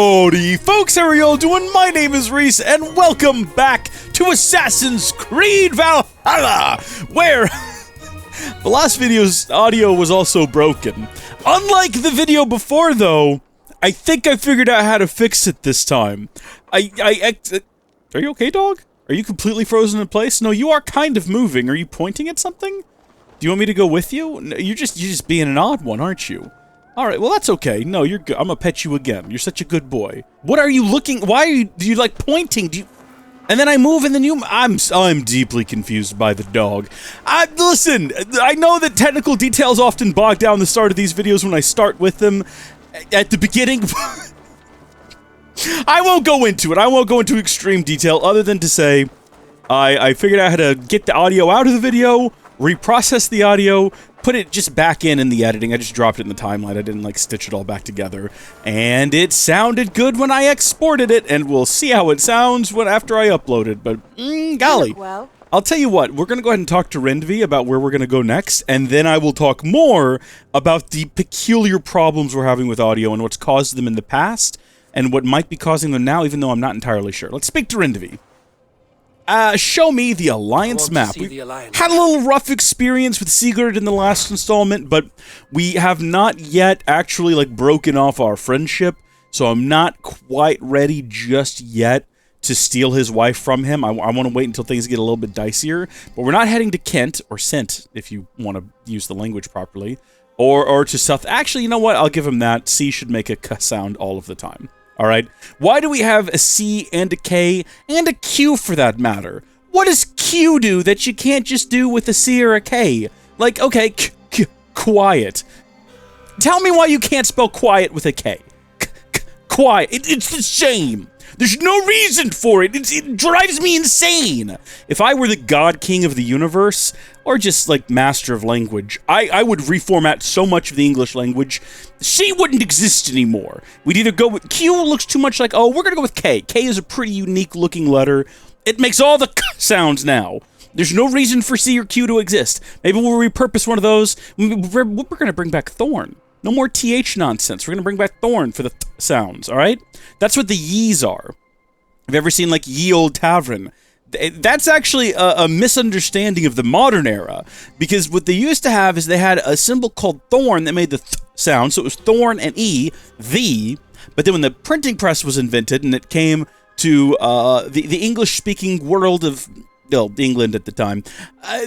Howdy Folks, how are y'all doing? My name is Reese, and welcome back to Assassin's Creed Valhalla, where the last video's audio was also broken. Unlike the video before, though, I think I figured out how to fix it this time. Are you okay, dog? Are you completely frozen in place? No, you are kind of moving. Are you pointing at something? Do you want me to go with you? No, you're just being an odd one, aren't you? Alright, well that's okay. No, you're good. I'm gonna pet you again. You're such a good boy. What are you looking- why are you- do you like pointing? Do you- and then I move and then you- I'm deeply confused by the dog. Listen, I know that technical details often bog down the start of these videos when I start with them at the beginning. I won't go into it. I won't go into extreme detail other than to say I figured out how to get the audio out of the video, reprocess the audio, put it just back in the editing. I just dropped it in the timeline. I didn't, like, stitch it all back together. And it sounded good when I exported it, and we'll see how it sounds after I upload it. But, golly. Well, I'll tell you what, we're gonna go ahead and talk to Rindvi about where we're gonna go next, and then I will talk more about the peculiar problems we're having with audio and what's caused them in the past, and what might be causing them now, even though I'm not entirely sure. Let's speak to Rindvi. Show me the Alliance map. We had a little rough experience with Sigurd in the last installment, but we have not yet actually, like, broken off our friendship, so I'm not quite ready just yet to steal his wife from him. I want to wait until things get a little bit dicier, but we're not heading to Kent, or Sent, if you want to use the language properly, or to South. Actually, you know what? I'll give him that. C should make a K sound all of the time. Alright, why do we have a C and a K and a Q for that matter? What does Q do that you can't just do with a C or a K? Like, okay, quiet. Tell me why you can't spell quiet with a K. Quiet. It's a shame. There's no reason for it. It drives me insane. If I were the God King of the universe, or just, like, master of language, I would reformat so much of the English language, C wouldn't exist anymore. We'd either go with Q, looks too much like, oh, we're gonna go with K. K is a pretty unique looking letter. It makes all the K sounds now. There's no reason for C or Q to exist. Maybe we'll repurpose one of those. We're gonna bring back Thorn. No more TH nonsense. We're gonna bring back Thorn for the sounds, alright? That's what the ye's are. Have you ever seen, like, Ye Old Tavern? That's actually a misunderstanding of the modern era, because what they used to have is they had a symbol called Thorn that made the th sound, so it was Thorn and E, the, but then when the printing press was invented and it came to the English-speaking world of, well, England at the time,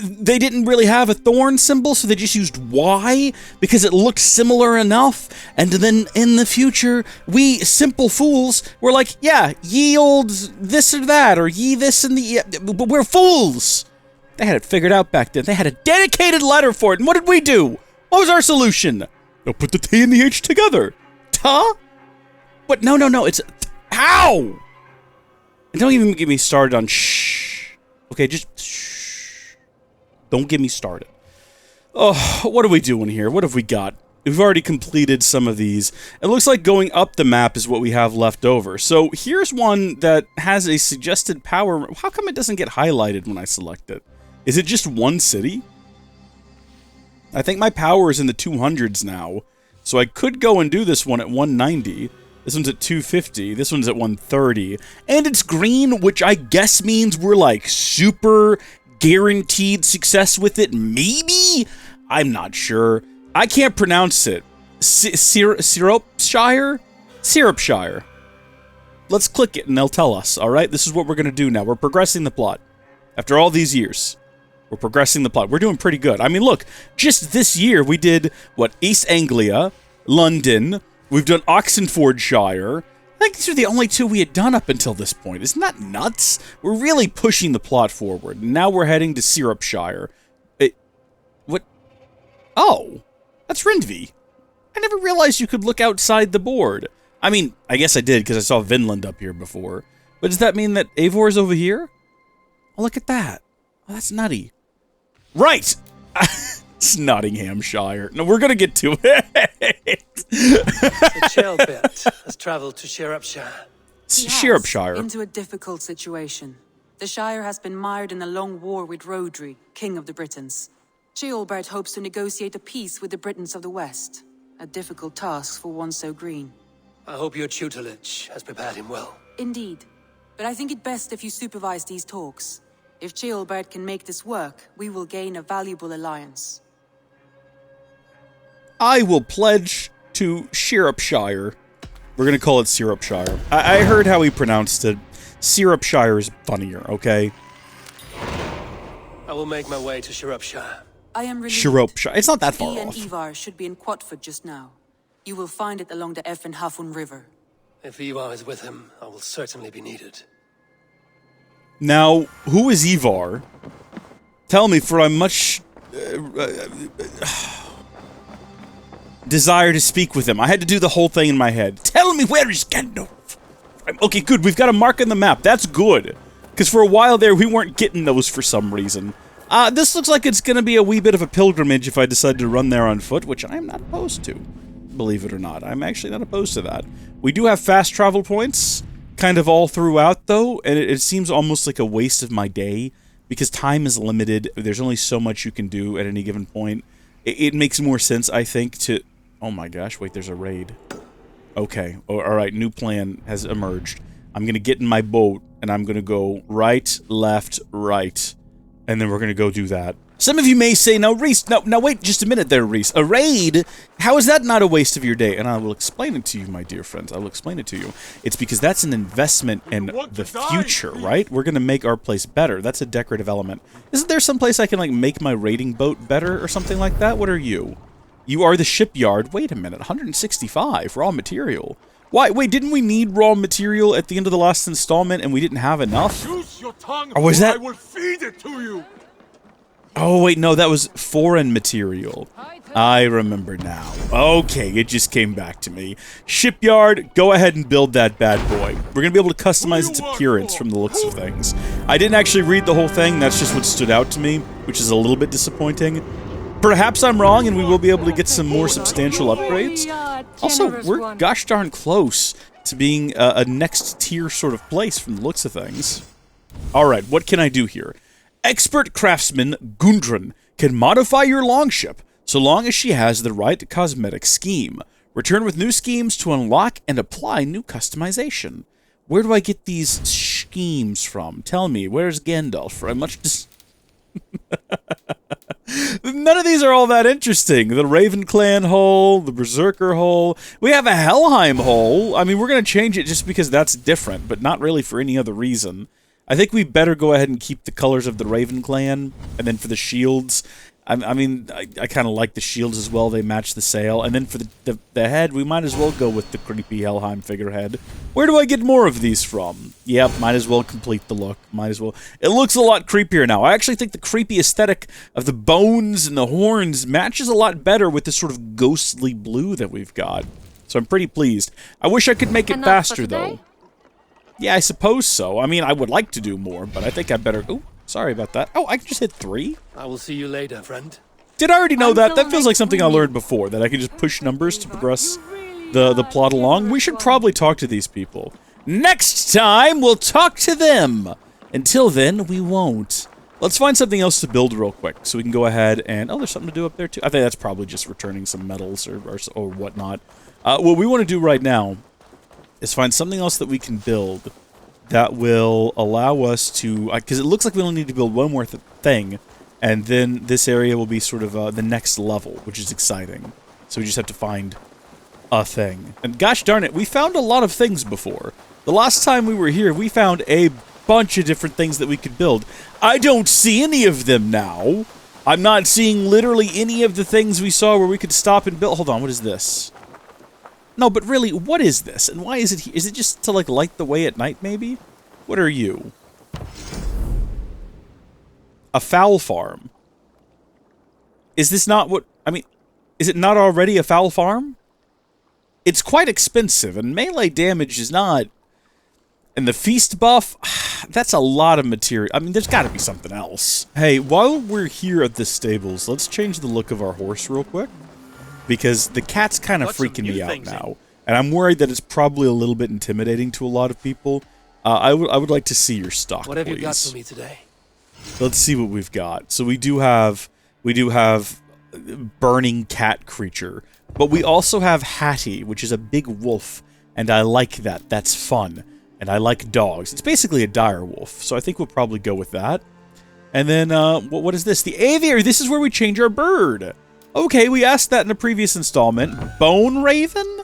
they didn't really have a thorn symbol, so they just used Y, because it looked similar enough, and then in the future, we simple fools were like, yeah, ye old this or that, or ye this and the, but we're fools! They had it figured out back then. They had a dedicated letter for it, and what did we do? What was our solution? They'll put the T and the H together. Ta? But no, it's, how? And don't even get me started on shh. Okay, just shh. Don't get me started. Oh, what are we doing here? What have we got? We've already completed some of these. It looks like going up the map is what we have left over. So here's one that has a suggested power. How come it doesn't get highlighted when I select it? Is it just one city? I think my power is in the 200s now. So I could go and do this one at 190. This one's at 250, this one's at 130, and it's green, which I guess means we're, like, super guaranteed success with it, maybe? I'm not sure. I can't pronounce it. Syrupshire? Syrupshire. Let's click it and they'll tell us, alright? This is what we're gonna do now. We're progressing the plot. After all these years, we're progressing the plot. We're doing pretty good. I mean, look, just this year we did, what, East Anglia, London, we've done Oxenfordshire. I think these are the only two we had done up until this point. Isn't that nuts? We're really pushing the plot forward. Now we're heading to Syrupshire. What? Oh, that's Rindvi. I never realized you could look outside the board. I mean, I guess I did because I saw Vinland up here before. But does that mean that Eivor is over here? Oh, look at that. Oh, that's nutty. Right! It's Nottinghamshire. No, we're gonna get to it. The Chelbit has travelled to Shropshire. Shropshire. Into a difficult situation. The Shire has been mired in a long war with Rhodri, King of the Britons. Ceolbert hopes to negotiate a peace with the Britons of the West. A difficult task for one so green. I hope your tutelage has prepared him well. Indeed. But I think it best if you supervise these talks. If Ceolbert can make this work, we will gain a valuable alliance. I will pledge to Shropshire. We're going to call it Syrupshire. I heard how he pronounced it. Syrupshire is funnier, okay? I will make my way to Shropshire. I am relieved. Shropshire. It's not that far He and off. Ivar should be in Quatford just now. You will find it along the Effen Hafun River. If Ivar is with him, I will certainly be needed. Now, who is Ivar? Tell me, for I much desire to speak with him. I had to do the whole thing in my head. Tell me, where is Gandalf? Okay, good. We've got a mark on the map. That's good. Because for a while there, we weren't getting those for some reason. This looks like it's going to be a wee bit of a pilgrimage if I decide to run there on foot, which I am not opposed to. Believe it or not. I'm actually not opposed to that. We do have fast travel points, kind of all throughout, though, and it seems almost like a waste of my day, because time is limited. There's only so much you can do at any given point. It makes more sense, I think, to... Oh my gosh, wait, there's a raid. Okay, alright, new plan has emerged. I'm gonna get in my boat, and I'm gonna go right, left, right, and then we're gonna go do that. Some of you may say, now, Reese, now wait just a minute there, Reese. A raid? How is that not a waste of your day? And I will explain it to you, my dear friends. I will explain it to you. It's because that's an investment in the future, right? We're going to make our place better. That's a decorative element. Isn't there some place I can, like, make my raiding boat better or something like that? What are you? You are the shipyard. Wait a minute. 165 raw material. Why? Wait, didn't we need raw material at the end of the last installment and we didn't have enough? Use your tongue, or was that... I will feed it to you. Oh, wait, no, that was foreign material. I remember now. Okay, it just came back to me. Shipyard, go ahead and build that bad boy. We're going to be able to customize its appearance from the looks of things. I didn't actually read the whole thing, that's just what stood out to me, which is a little bit disappointing. Perhaps I'm wrong and we will be able to get some more substantial upgrades. Also, we're gosh darn close to being a next tier sort of place from the looks of things. Alright, what can I do here? Expert craftsman Gundren can modify your longship so long as she has the right cosmetic scheme. Return with new schemes to unlock and apply new customization. Where do I get these schemes from? Tell me, where's Gandalf? I'm much None of these are all that interesting. The Raven Clan hole, the Berserker hole. We have a Helheim hole. I mean, we're going to change it just because that's different, but not really for any other reason. I think we better go ahead and keep the colors of the Raven Clan, and then for the shields, I kind of like the shields as well. They match the sail, and then for the head, we might as well go with the creepy Helheim figurehead. Where do I get more of these from? Yep, might as well complete the look. Might as well. It looks a lot creepier now. I actually think the creepy aesthetic of the bones and the horns matches a lot better with this sort of ghostly blue that we've got. So I'm pretty pleased. I wish I could make it faster, though. Yeah, I suppose so. I mean, I would like to do more, but I think I better... Oh, sorry about that. Oh, I can just hit 3? I will see you later, friend. Did I already know that? That feels like something I learned before, that I can just push numbers to progress the plot along. We should probably talk to these people. Next time, we'll talk to them! Until then, we won't. Let's find something else to build real quick, so we can go ahead and... Oh, there's something to do up there, too. I think that's probably just returning some metals or whatnot. What we want to do right now is find something else that we can build that will allow us to... Because it looks like we only need to build one more thing, and then this area will be sort of the next level, which is exciting. So we just have to find a thing. And gosh darn it, we found a lot of things before. The last time we were here, we found a bunch of different things that we could build. I don't see any of them now. I'm not seeing literally any of the things we saw where we could stop and build... Hold on, what is this? No, but really, what is this? And why is it here? Is it just to, like, light the way at night, maybe? What are you? A fowl farm. Is this not what... I mean, is it not already a fowl farm? It's quite expensive, and melee damage is not... And the feast buff, that's a lot of material. I mean, there's got to be something else. Hey, while we're here at the stables, let's change the look of our horse real quick. Because the cat's kind of freaking me out now. And I'm worried that it's probably a little bit intimidating to a lot of people. I would like to see your stock, What have please. you got for me today? Let's see what we've got. So we do have burning cat creature. But we also have Hattie, which is a big wolf. And I like that. That's fun. And I like dogs. It's basically a dire wolf, so I think we'll probably go with that. And then, what is this? The aviary. This is where we change our bird. Okay, we asked that in a previous installment. Bone Raven?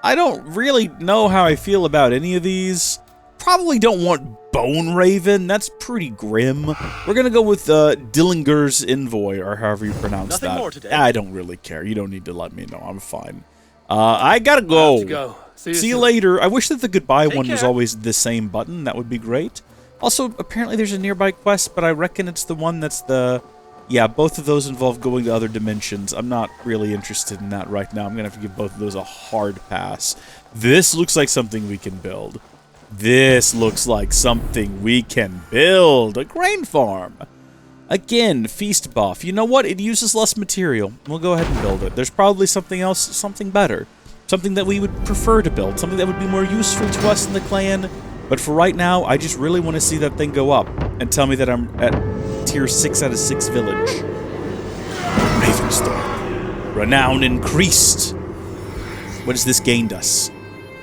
I don't really know how I feel about any of these. Probably don't want Bone Raven. That's pretty grim. We're gonna go with Dillinger's Envoy, or however you pronounce Nothing that. more today. I don't really care. You don't need to let me know. I'm fine. I gotta go. I have to go. See you See you soon. later. I wish that the goodbye Take one was care. always the same button. That would be great. Also, apparently there's a nearby quest, but I reckon it's the one that's the... Yeah, both of those involve going to other dimensions. I'm not really interested in that right now. I'm going to have to give both of those a hard pass. This looks like something we can build. This looks like something we can build. A grain farm. Again, feast buff. You know what? It uses less material. We'll go ahead and build it. There's probably something else, something better. Something that we would prefer to build. Something that would be more useful to us in the clan. But for right now, I just really want to see that thing go up. And tell me that I'm at tier 6 out of 6 village. Ravensthorpe. Renown increased. What has this gained us?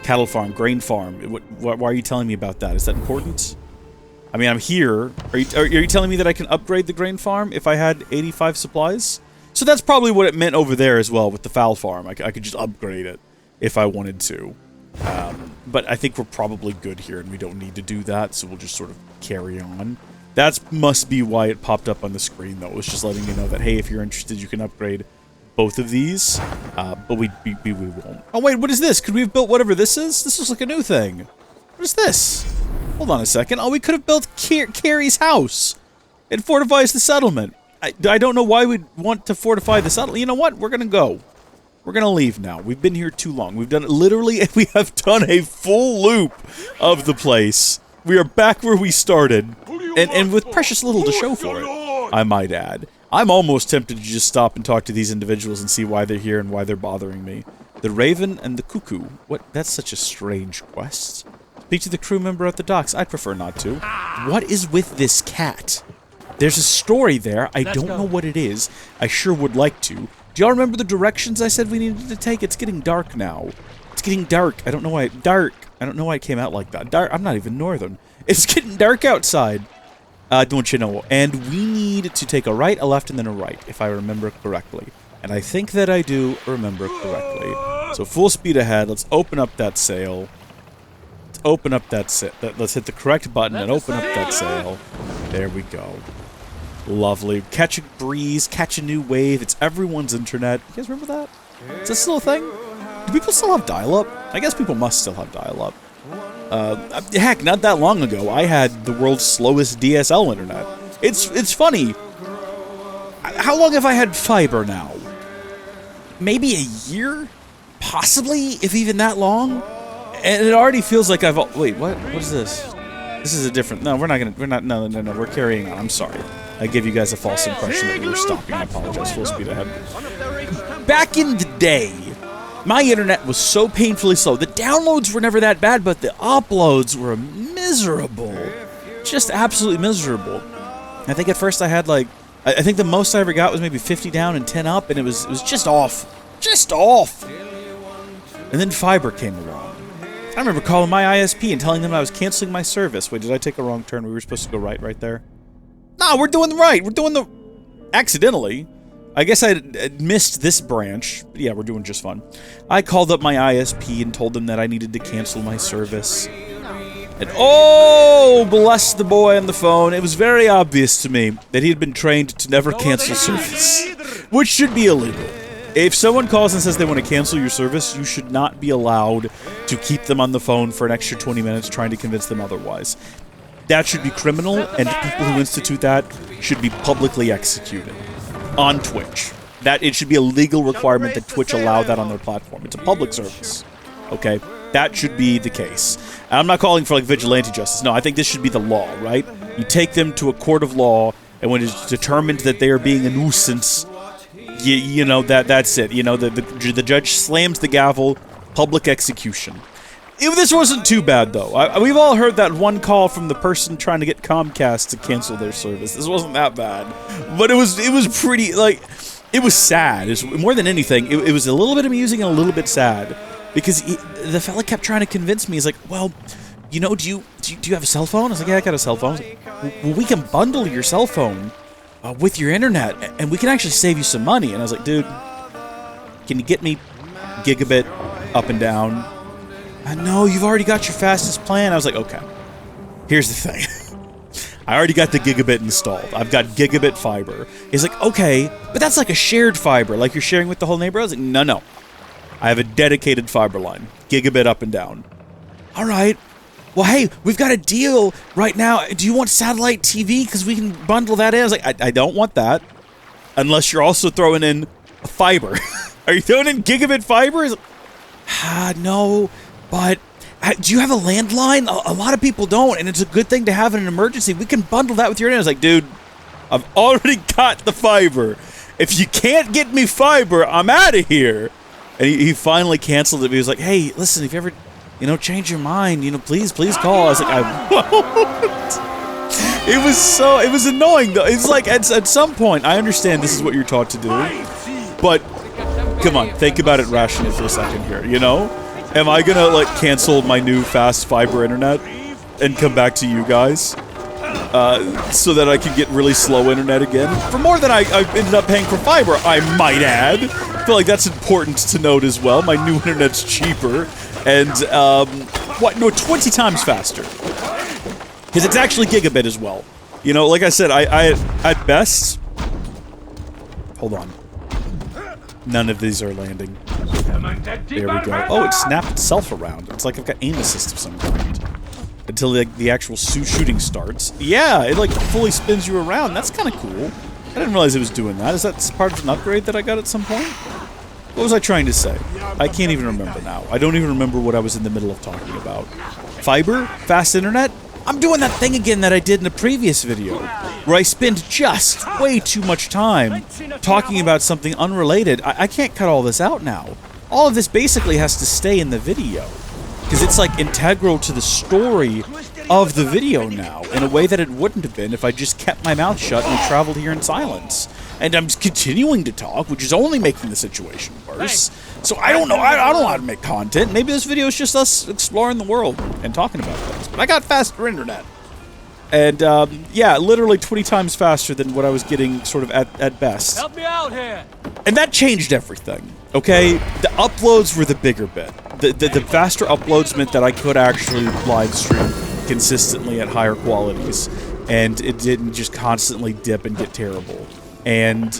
Cattle farm, grain farm. Why are you telling me about that? Is that important? I mean, I'm here. Are you telling me that I can upgrade the grain farm if I had 85 supplies? So that's probably what it meant over there as well with the fowl farm. I could just upgrade it if I wanted to. But I think we're probably good here and we don't need to do that, so we'll just sort of carry on. That must be why it popped up on the screen, though. It was just letting you know that, hey, if you're interested, you can upgrade both of these, but we won't. Oh, wait, what is this? Could we have built whatever this is? This looks like a new thing. What is this? Hold on a second. Oh, we could have built Carrie's house. It fortifies the settlement. I don't know why we'd want to fortify the settlement. You know what? We're going to go. We're going to leave now. We've been here too long. We've done it literally, we have done a full loop of the place. We are back where we started, and with precious little to show for it, I might add. I'm almost tempted to just stop and talk to these individuals and see why they're here and why they're bothering me. The Raven and the Cuckoo. What? That's such a strange quest. Speak to the crew member at the docks. I'd prefer not to. What is with this cat? There's a story there. I don't know what it is. I sure would like to. Do y'all remember the directions I said we needed to take? It's getting dark now. It's getting dark. I don't know why. Dark. I don't know why it came out like that. Dark. I'm not even northern. It's getting dark outside. Don't you know? And we need to take a right, a left, and then a right, if I remember correctly. And I think that I do remember correctly. So full speed ahead. Let's open up that sail. Let's open up that sail. Let's hit the correct button and open up that sail. There we go. Lovely. Catch a breeze, catch a new wave. It's everyone's internet. You guys remember that? Is that still a thing? Do people still have dial-up? I guess people must still have dial-up. Heck, not that long ago, I had the world's slowest DSL internet. It's funny. How long have I had fiber now? Maybe a year? Possibly, if even that long? And it already feels like I've... Wait, what? What is this? This is a different... No, we're not... No, we're carrying on. I'm sorry. I gave you guys a false impression that we were stopping. I apologize. Full speed ahead. Back in the day, my internet was so painfully slow. The downloads were never that bad, but the uploads were miserable. Just absolutely miserable. I think at first I had like... I think the most I ever got was maybe 50 down and 10 up, and it was just off. Just off! And then fiber came along. I remember calling my ISP and telling them I was canceling my service. Wait, did I take a wrong turn? We were supposed to go right there. No, we're doing the right. We're doing the... Accidentally. I guess I missed this branch. But yeah, we're doing just fine. I called up my ISP and told them that I needed to cancel my service. And oh, bless the boy on the phone. It was very obvious to me that he had been trained to never cancel service. Which should be illegal. If someone calls and says they want to cancel your service, you should not be allowed to keep them on the phone for an extra 20 minutes trying to convince them otherwise. That should be criminal, and people who institute that should be publicly executed on Twitch. That it should be a legal requirement that Twitch allow that on their platform. It's a public service. Okay? That should be the case. I'm not calling for like vigilante justice. No, I think this should be the law, right? You take them to a court of law, and when it's determined that they are being a nuisance, you know, that's it. You know, the judge slams the gavel, public execution. This wasn't too bad, though. We've all heard that one call from the person trying to get Comcast to cancel their service. This wasn't that bad. But it was pretty, like, it was sad. It was, more than anything, it was a little bit amusing and a little bit sad. because the fella kept trying to convince me. He's like, well, you know, do you have a cell phone? I was like, yeah, I got a cell phone. I was like, well, we can bundle your cell phone with your internet, and we can actually save you some money. And I was like, dude, can you get me gigabit up and down? No, you've already got your fastest plan. I was like, okay, here's the thing. I already got the gigabit installed. I've got gigabit fiber. He's like, okay, but that's like a shared fiber, like you're sharing with the whole neighborhood. I was like, no. I have a dedicated fiber line, gigabit up and down. All right. Well, hey, we've got a deal right now. Do you want satellite TV? Because we can bundle that in. I was like, I don't want that. Unless you're also throwing in fiber. Are you throwing in gigabit fiber? He's like, no, but do you have a landline? A lot of people don't, and it's a good thing to have in an emergency. We can bundle that with your internet. I was like, dude, I've already got the fiber. If you can't get me fiber, I'm out of here. And he finally canceled it. He was like, hey, listen, if you ever, change your mind, please call. I was like, I won't. It was annoying, though. It's like, at some point, I understand this is what you're taught to do, but come on, think about it rationally for a second here, Am I gonna, cancel my new fast fiber internet and come back to you guys so that I can get really slow internet again? For more than I ended up paying for fiber, I might add. I feel like that's important to note as well. My new internet's cheaper and, 20 times faster. Because it's actually gigabit as well. Like I said, I at best... Hold on. None of these are landing. There we go. Oh, it snapped itself around. It's like I've got aim assist of some kind. Until the actual shooting starts. Yeah, it fully spins you around. That's kind of cool. I didn't realize it was doing that. Is that part of an upgrade that I got at some point? What was I trying to say? I can't even remember now. I don't even remember what I was in the middle of talking about. Fiber? Fast internet? I'm doing that thing again that I did in a previous video, where I spend just way too much time talking about something unrelated. I can't cut all this out now. All of this basically has to stay in the video, because it's integral to the story of the video now, in a way that it wouldn't have been if I just kept my mouth shut and traveled here in silence. And I'm continuing to talk, which is only making the situation worse. So I don't know. I don't know how to make content. Maybe this video is just us exploring the world and talking about things. But I got faster internet. And, yeah, literally 20 times faster than what I was getting sort of at best. Help me out here! And that changed everything, okay? The uploads were the bigger bit. The faster uploads meant that I could actually live stream consistently at higher qualities. And it didn't just constantly dip and get terrible. And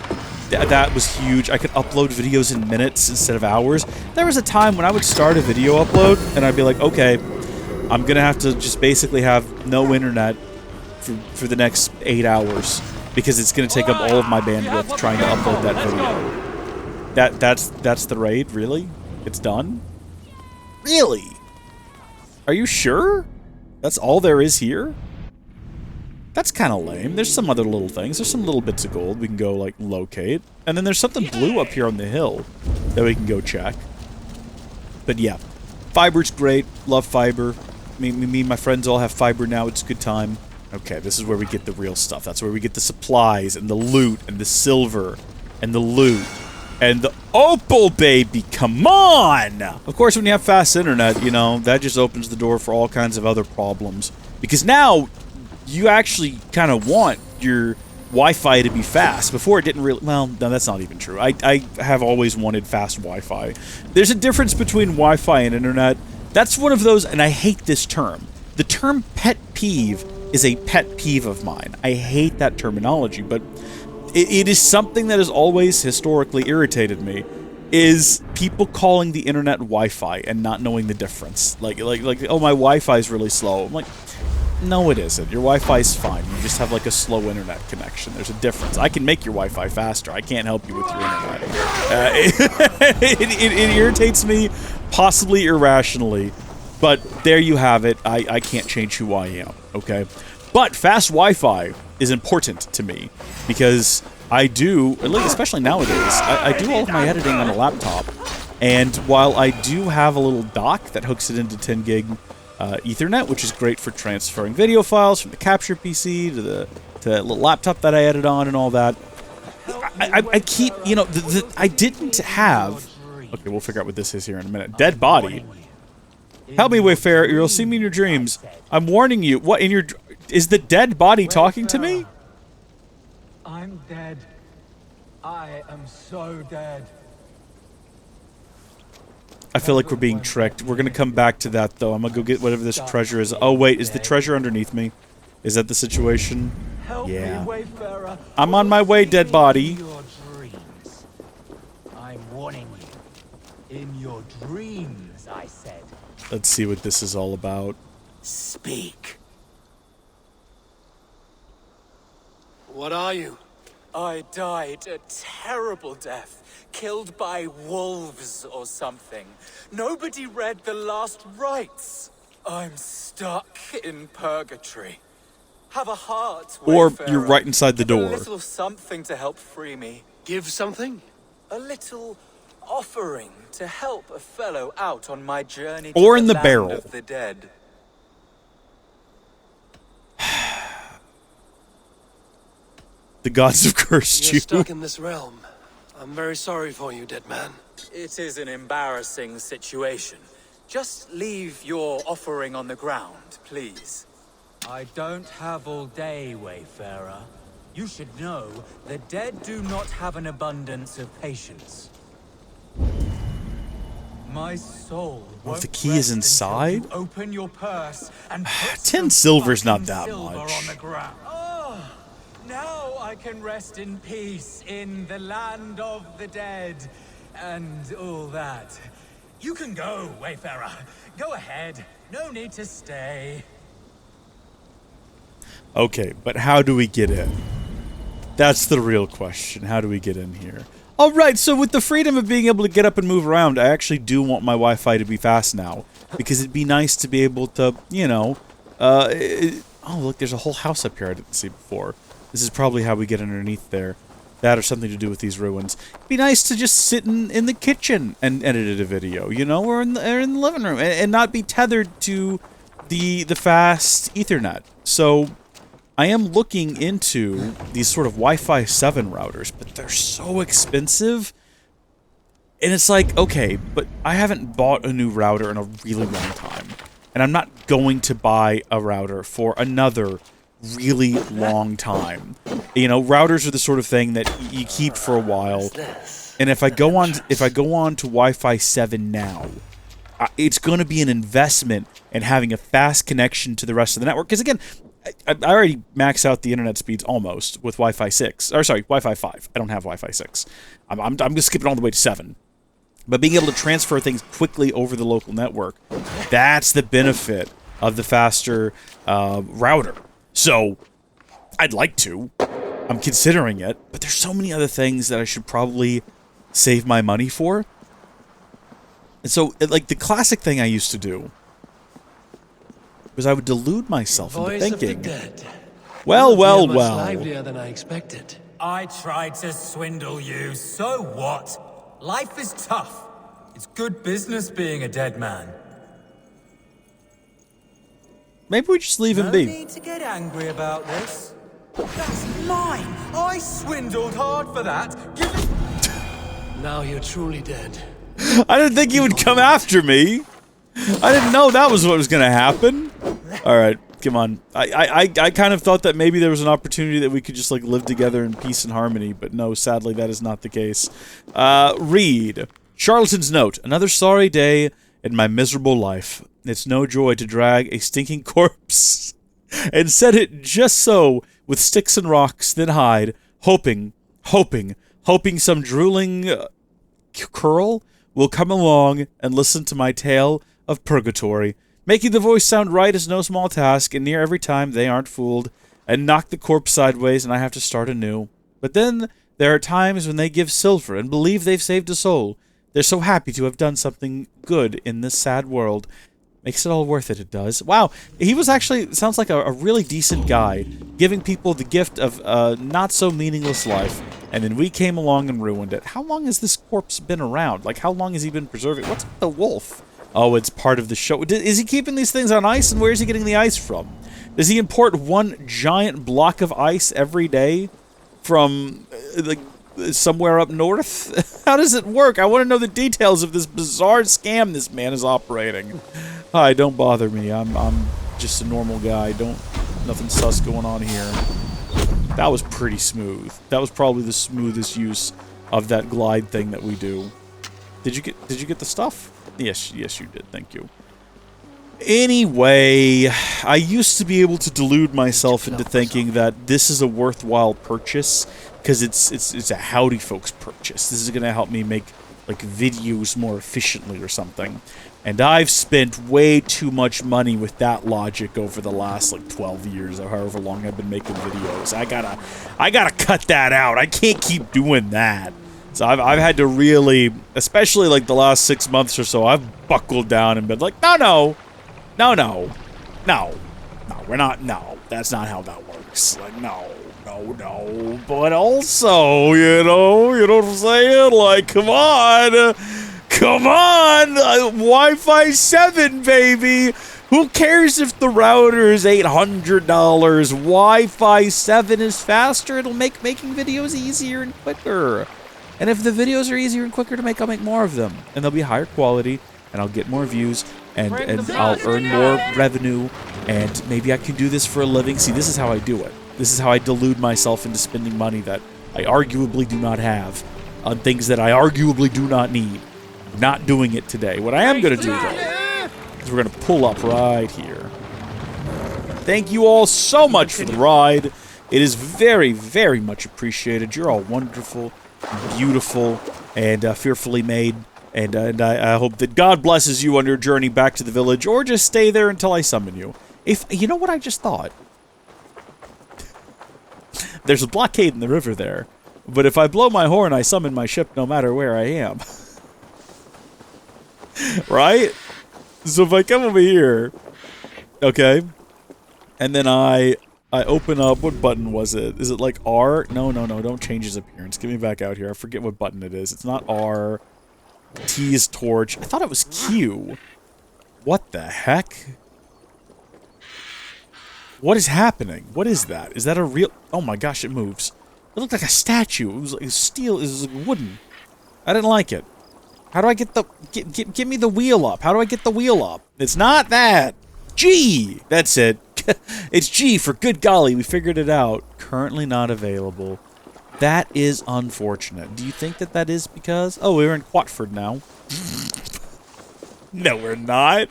that was huge. I could upload videos in minutes instead of hours. There was a time when I would start a video upload, and I'd be like, okay, I'm going to have to just basically have no internet for the next 8 hours, because it's going to take up all of my bandwidth trying to upload that video. That's the raid? Really? It's done? Really? Are you sure? That's all there is here? That's kind of lame. There's some other little things. There's some little bits of gold we can go, locate. And then there's something blue up here on the hill that we can go check. But yeah, fiber's great. Love fiber. Me and my friends all have fiber now. It's a good time. Okay, this is where we get the real stuff. That's where we get the supplies and the loot and the silver and the loot and the opal, baby. Come on! Of course, when you have fast internet, that just opens the door for all kinds of other problems. Because now you actually kind of want your Wi-Fi to be fast. Before it didn't really... Well, no, that's not even true. I have always wanted fast Wi-Fi. There's a difference between Wi-Fi and internet. That's one of those, and I hate this term. The term pet peeve is a pet peeve of mine. I hate that terminology, but it is something that has always historically irritated me, is people calling the internet Wi-Fi and not knowing the difference. Like, oh, my Wi-Fi is really slow. I'm like, no, it isn't. Your Wi-Fi is fine. You just have a slow internet connection. There's a difference. I can make your Wi-Fi faster. I can't help you with your internet. It irritates me, possibly irrationally, but there you have it. I can't change who I am, okay? But fast Wi-Fi is important to me, because I do, especially nowadays, I do all of my editing on a laptop, and while I do have a little dock that hooks it into 10 gig Ethernet, which is great for transferring video files from the capture PC to the little laptop that I edit on and all that, I keep, I didn't have Okay, we'll figure out what this is here in a minute. Dead body. Help me, Wayfarer. You'll see me in your dreams. I'm warning you. What in your... Is the dead body talking to me? I'm dead. I am so dead. I feel like we're being tricked. We're gonna come back to that, though. I'm gonna go get whatever this treasure is. Oh, wait. Is the treasure underneath me? Is that the situation? Yeah. I'm on my way, dead body. I'm warning you. In your dreams, I said. Let's see what this is all about. Speak. What are you? I died a terrible death, killed by wolves or something. Nobody read the last rites. I'm stuck in purgatory. Have a heart, Or Wayfarer. you're right inside the Give door. A little something to help free me. Give something? A little offering to help a fellow out on my journey to Or in the land barrel. of the dead. The gods have cursed You're you. stuck in this realm. I'm very sorry for you, dead man. It is an embarrassing situation. Just leave your offering on the ground, please. I don't have all day, Wayfarer. You should know the dead do not have an abundance of patience. My soul won't the key is rest until inside? you open your purse and put 10 some silver's not fucking that silver much. on the ground. Oh, now I can rest in peace in the land of the dead and all that. You can go, Wayfarer. Go ahead. No need to stay. Okay, but how do we get in? That's the real question. How do we get in here? Alright, so with the freedom of being able to get up and move around, I actually do want my Wi-Fi to be fast now. Because it'd be nice to be able to, you know... oh, look, there's a whole house up here I didn't see before. This is probably how we get underneath there. That or something to do with these ruins. It'd be nice to just sit in the kitchen and edit a video, you know? Or in the living room. And not be tethered to the fast Ethernet. So... I am looking into these sort of Wi-Fi 7 routers, but they're so expensive. And it's like, okay, but I haven't bought a new router in a really long time. And I'm not going to buy a router for another really long time. You know, routers are the sort of thing that you keep for a while. And if I go on to Wi-Fi 7 now, it's going to be an investment in having a fast connection to the rest of the network. Because again, I already maxed out the internet speeds almost with Wi-Fi 6. Or sorry, Wi-Fi 5. I don't have Wi-Fi 6. I'm just skipping all the way to 7. But being able to transfer things quickly over the local network, that's the benefit of the faster router. So, I'd like to. I'm considering it. But there's so many other things that I should probably save my money for. And so, like, the classic thing I used to do was I would delude myself into thinking, well, Much livelier than I expected. I tried to swindle you, so what? Life is tough. It's good business being a dead man. maybe we just leave him No be. need to get angry about this. That's mine! I swindled hard for that. Give it... Now you're truly dead. I didn't think he would come after me. I didn't know that was what was going to happen. All right, come on. I kind of thought that maybe there was an opportunity that we could just like live together in peace and harmony, but no, sadly that is not the case. Read. Charlatan's note. Another sorry day in my miserable life. It's no joy to drag a stinking corpse and set it just so with sticks and rocks, then hide, hoping some drooling curl will come along and listen to my tale of purgatory. Making the voice sound right is no small task, and near every time they aren't fooled and knock the corpse sideways and I have to start anew. But then there are times when they give silver and believe they've saved a soul. They're so happy to have done something good in this sad world. Makes it all worth it, it does. Wow, he was actually, sounds like a really decent guy, giving people the gift of a not-so-meaningless life, and then we came along and ruined it. How long has this corpse been around? Like, how long has he been preserving? What's with the wolf? Oh, it's part of the show. Is he keeping these things on ice, and where is he getting the ice from? Does he import one giant block of ice every day from, like, somewhere up north? How does it work? I want to know the details of this bizarre scam this man is operating. Hi, don't bother me. I'm just a normal guy. Nothing sus going on here. That was pretty smooth. That was probably the smoothest use of that glide thing that we do. Did you get the stuff? Yes, you did. Thank you. Anyway, I used to be able to delude myself into thinking that this is a worthwhile purchase because it's a Howdy Folks purchase. This is going to help me make like videos more efficiently or something. And I've spent way too much money with that logic over the last like 12 years or however long I've been making videos. I gotta cut that out. I can't keep doing that. So I've had to really, especially like the last 6 months or so, I've buckled down and been like, no, we're not, no, that's not how that works. Like, no. But also, you know what I'm saying? Like, come on, Wi-Fi 7, baby. Who cares if the router is $800? Wi-Fi 7 is faster. It'll make making videos easier and quicker. And if the videos are easier and quicker to make, I'll make more of them. And they'll be higher quality, and I'll get more views, and I'll earn more revenue, and maybe I can do this for a living. See, this is how I do it. This is how I delude myself into spending money that I arguably do not have on things that I arguably do not need. I'm not doing it today. What I am going to do, though, is we're going to pull up right here. Thank you all so much for the ride. It is very, very much appreciated. You're all wonderful, beautiful, and fearfully made. And I hope that God blesses you on your journey back to the village, or just stay there until I summon you. If you know what I just thought? There's a blockade in the river there, but if I blow my horn, I summon my ship no matter where I am. Right? So if I come over here, okay, and then I open up, what button was it? Is it like R? No, don't change his appearance. Get me back out here. I forget what button it is. It's not R. T is torch. I thought it was Q. What the heck? What is happening? What is that? Is that a real... Oh my gosh, it moves. It looked like a statue. It was like steel. It was like wooden. I didn't like it. How do I get the... Get me the wheel up. How do I get the wheel up? It's not that. G! That's it. It's G for good golly. We figured it out. Currently not available. That is unfortunate. Do you think that that is because... Oh, we're in Quatford now. No, we're not.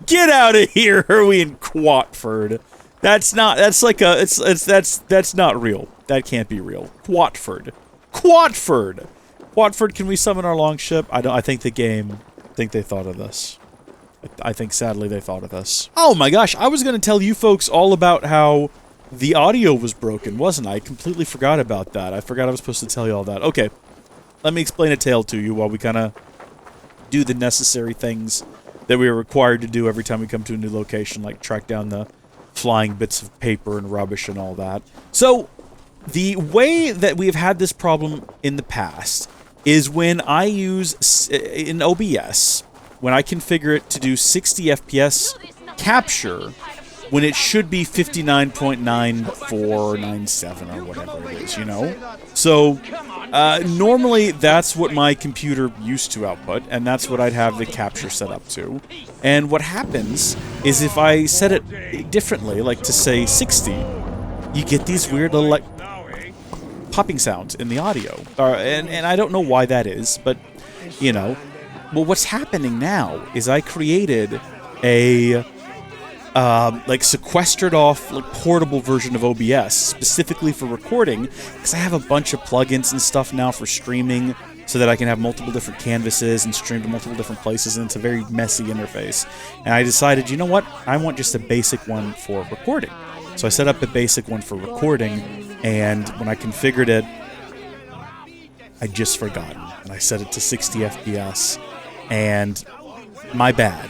Get out of here. Are we in Quatford? That's not... That's like a... That's not real. That can't be real. Quatford. Quatford! Quatford, can we summon our longship? I think the game... I think they thought of this. I think, sadly, they thought of this. Oh my gosh, I was going to tell you folks all about how the audio was broken, wasn't I? I completely forgot about that. I forgot I was supposed to tell you all that. Okay, let me explain a tale to you while we kind of do the necessary things that we are required to do every time we come to a new location, like track down the flying bits of paper and rubbish and all that. So, the way that we've had this problem in the past is when I use, in OBS, when I configure it to do 60 FPS capture, when it should be 59.9497 or whatever it is, you know? So, normally that's what my computer used to output, and that's what I'd have the capture set up to. And what happens is if I set it differently, like to say 60, you get these weird little, like, popping sounds in the audio. And I don't know why that is, but, you know. Well, what's happening now is I created a, like, sequestered off, like, portable version of OBS, specifically for recording, because I have a bunch of plugins and stuff now for streaming, so that I can have multiple different canvases and stream to multiple different places, and it's a very messy interface. And I decided, you know what? I want just a basic one for recording. So I set up a basic one for recording, and when I configured it, I'd just forgotten. And I set it to 60 FPS, and my bad.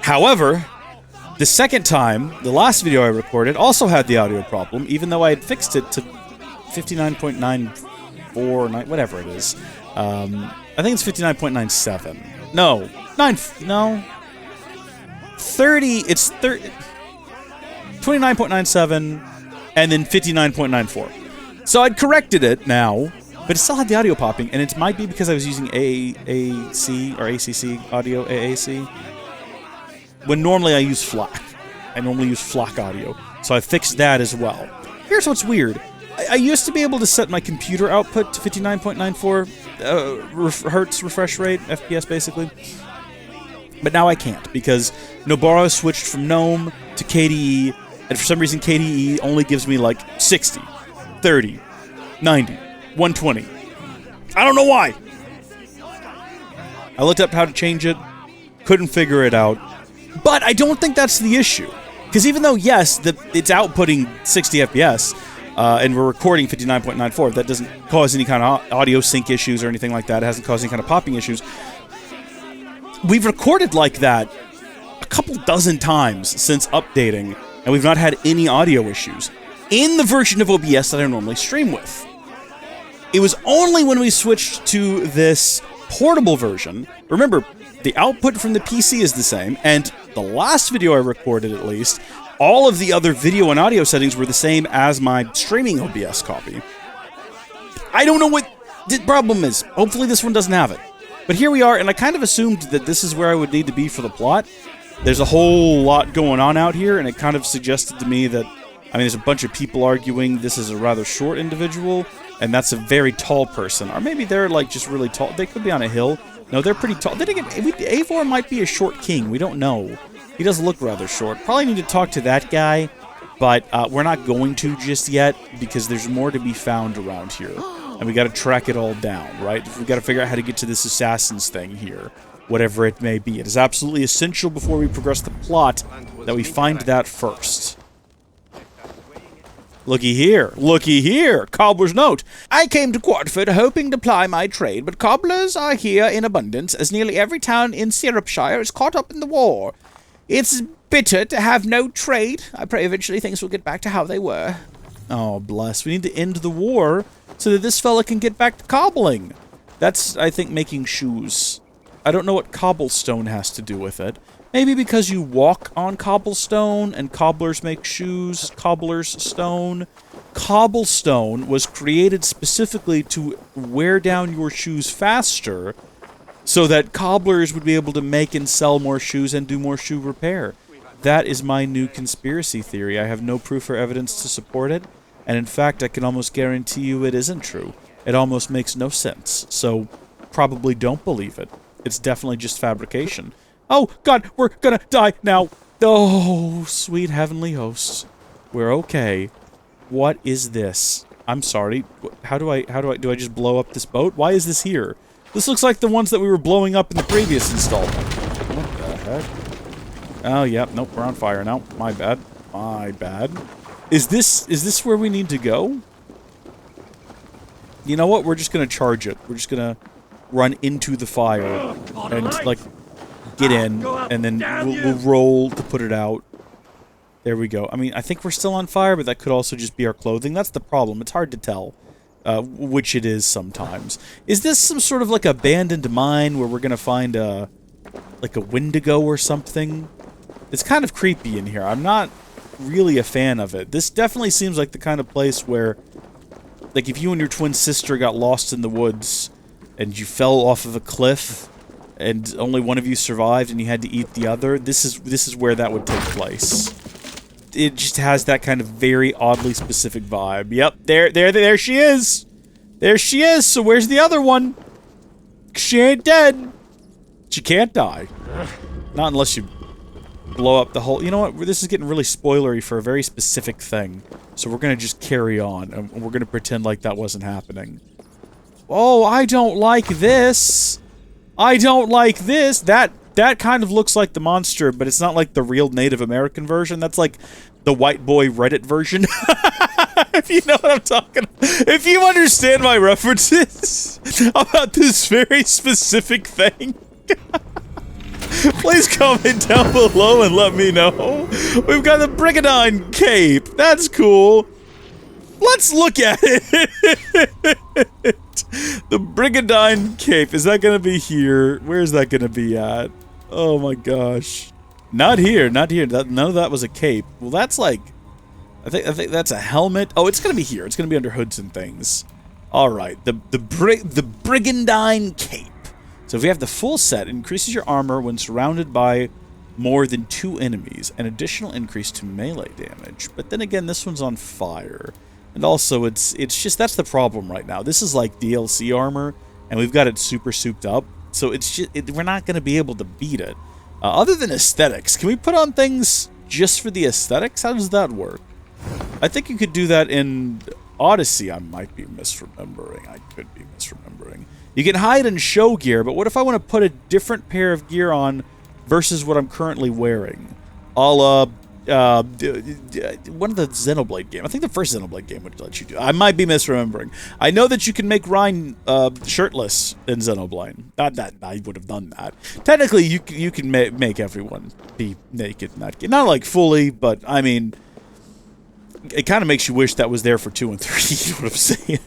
However, the second time, the last video I recorded also had the audio problem, even though I had fixed it to 59.94, whatever it is. I think it's 59.97. No, 30, it's 29.97, and then 59.94. So I'd corrected it now, but it still had the audio popping, and it might be because I was using AAC or ACC audio, AAC, when normally I use FLAC. I normally use FLAC audio, so I fixed that as well. Here's what's weird. I used to be able to set my computer output to 59.94 hertz refresh rate, FPS basically, but now I can't because Nobara switched from GNOME to KDE, and for some reason KDE only gives me like 60, 30, 90, 120. I don't know why. I looked up how to change it, couldn't figure it out, but I don't think that's the issue. Because even though, yes, it's outputting 60 FPS, and we're recording 59.94, that doesn't cause any kind of audio sync issues or anything like that. It hasn't caused any kind of popping issues. We've recorded like that a couple dozen times since updating, and we've not had any audio issues in the version of OBS that I normally stream with. It was only when we switched to this portable version. Remember, the output from the PC is the same, and the last video I recorded, at least, all of the other video and audio settings were the same as my streaming OBS copy. I don't know what the problem is. Hopefully this one doesn't have it. But here we are, and I kind of assumed that this is where I would need to be for the plot. There's a whole lot going on out here, and it kind of suggested to me that, I mean, there's a bunch of people arguing this is a rather short individual, and that's a very tall person. Or maybe they're, like, just really tall. They could be on a hill. No, they're pretty tall. Then again, Eivor might be a short king. We don't know. He does look rather short. Probably need to talk to that guy, but we're not going to just yet because there's more to be found around here. And we got to track it all down, right? We got to figure out how to get to this assassin's thing here, whatever it may be. It is absolutely essential before we progress the plot that we find that first. Looky here, cobbler's note. I came to Quartford hoping to ply my trade, but cobblers are here in abundance, as nearly every town in Syrupshire is caught up in the war. It's bitter to have no trade. I pray eventually things will get back to how they were. Oh, bless. We need to end the war so that this fella can get back to cobbling. That's, I think, making shoes. I don't know what cobblestone has to do with it. Maybe because you walk on cobblestone and cobblers make shoes, cobbler's stone. Cobblestone was created specifically to wear down your shoes faster so that cobblers would be able to make and sell more shoes and do more shoe repair. That is my new conspiracy theory. I have no proof or evidence to support it, and in fact, I can almost guarantee you it isn't true. It almost makes no sense, so probably don't believe it. It's definitely just fabrication. Oh, God, we're gonna die now. Oh, sweet heavenly hosts. We're okay. What is this? I'm sorry. Do I just blow up this boat? Why is this here? This looks like the ones that we were blowing up in the previous installment. What the heck? Oh, yeah. Nope, we're on fire now. My bad. My bad. Is this where we need to go? You know what? We're just gonna charge it. We're just gonna run into the fire and, like, get in, and then we'll roll to put it out. There we go. I mean, I think we're still on fire, but that could also just be our clothing. That's the problem. It's hard to tell which it is sometimes. Is this some sort of, like, abandoned mine where we're gonna find a, like, a Wendigo or something? It's kind of creepy in here. I'm not really a fan of it. This definitely seems like the kind of place where, like, if you and your twin sister got lost in the woods and you fell off of a cliff and only one of you survived and you had to eat the other, this is where that would take place. It just has that kind of very oddly specific vibe. Yep, there she is. There she is. So where's the other one? She ain't dead. She can't die. Not unless you blow up the whole... You know what? This is getting really spoilery for a very specific thing. So we're going to just carry on, and we're going to pretend like that wasn't happening. Oh, I don't like this. I don't like this. That kind of looks like the monster, but it's not like the real Native American version. That's like the white boy Reddit version. If you know what I'm talking about. If you understand my references about this very specific thing, please comment down below and let me know. We've got the Brigandine cape. That's cool. Let's look at it. The Brigandine cape. Is that going to be here? Where's that going to be at? Oh my gosh. Not here. Not here. None of that was a cape. Well, that's like... I think that's a helmet. Oh, it's going to be here. It's going to be under hoods and things. All right, the Brigandine Cape. So if you have the full set, it increases your armor when surrounded by more than 2 enemies, an additional increase to melee damage. But then again, this one's on fire. And also, it's just, that's the problem right now. This is like DLC armor, and we've got it super souped up. So it's just, we're not going to be able to beat it. Other than aesthetics, can we put on things just for the aesthetics? How does that work? I think you could do that in Odyssey. I might be misremembering. I could be misremembering. You can hide and show gear, but what if I want to put a different pair of gear on versus what I'm currently wearing? A la one of the Xenoblade game. I think the first Xenoblade game would let you do. I might be misremembering. I know that you can make Ryan shirtless in Xenoblade. Not that I would have done that. Technically, you can make everyone be naked in that game. Not like fully, but I mean, it kind of makes you wish that was there for 2 and 3. You know what I'm saying?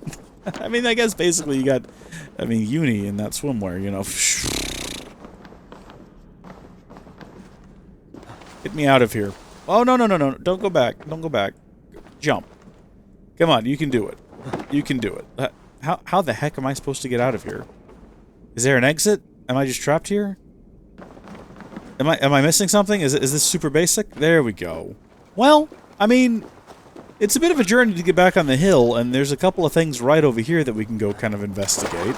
I mean, I guess basically you got, I mean, Uni in that swimwear. You know. Get me out of here. Oh, no. Don't go back. Don't go back. Jump. Come on, you can do it. You can do it. How the heck am I supposed to get out of here? Is there an exit? Am I just trapped here? Am I missing something? Is this super basic? There we go. Well, I mean, it's a bit of a journey to get back on the hill, and there's a couple of things right over here that we can go kind of investigate,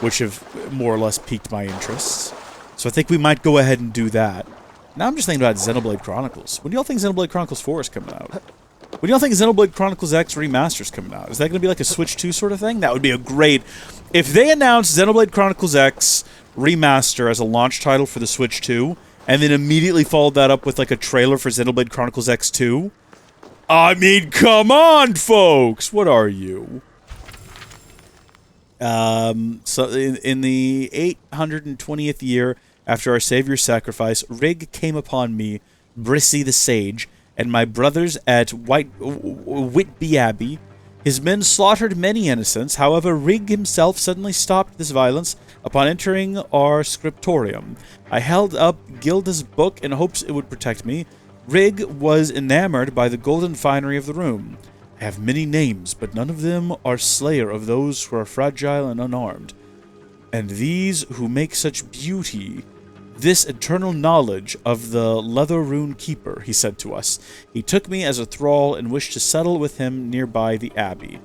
which have more or less piqued my interests. So I think we might go ahead and do that. Now I'm just thinking about Xenoblade Chronicles. When do y'all think Xenoblade Chronicles 4 is coming out? When do y'all think Xenoblade Chronicles X Remaster is coming out? Is that going to be like a Switch 2 sort of thing? That would be a great... If they announce Xenoblade Chronicles X Remaster as a launch title for the Switch 2, and then immediately followed that up with like a trailer for Xenoblade Chronicles X 2... I mean, come on, folks! What are you? So in the 820th year after our Savior's sacrifice, Rig came upon me, Brissy the Sage, and my brothers at Whitby Abbey. His men slaughtered many innocents. However, Rig himself suddenly stopped this violence upon entering our scriptorium. I held up Gilda's book in hopes it would protect me. Rig was enamored by the golden finery of the room. I have many names, but none of them are slayer of those who are fragile and unarmed. And these who make such beauty, this eternal knowledge of the leather rune keeper, he said to us. He took me as a thrall and wished to settle with him nearby the abbey.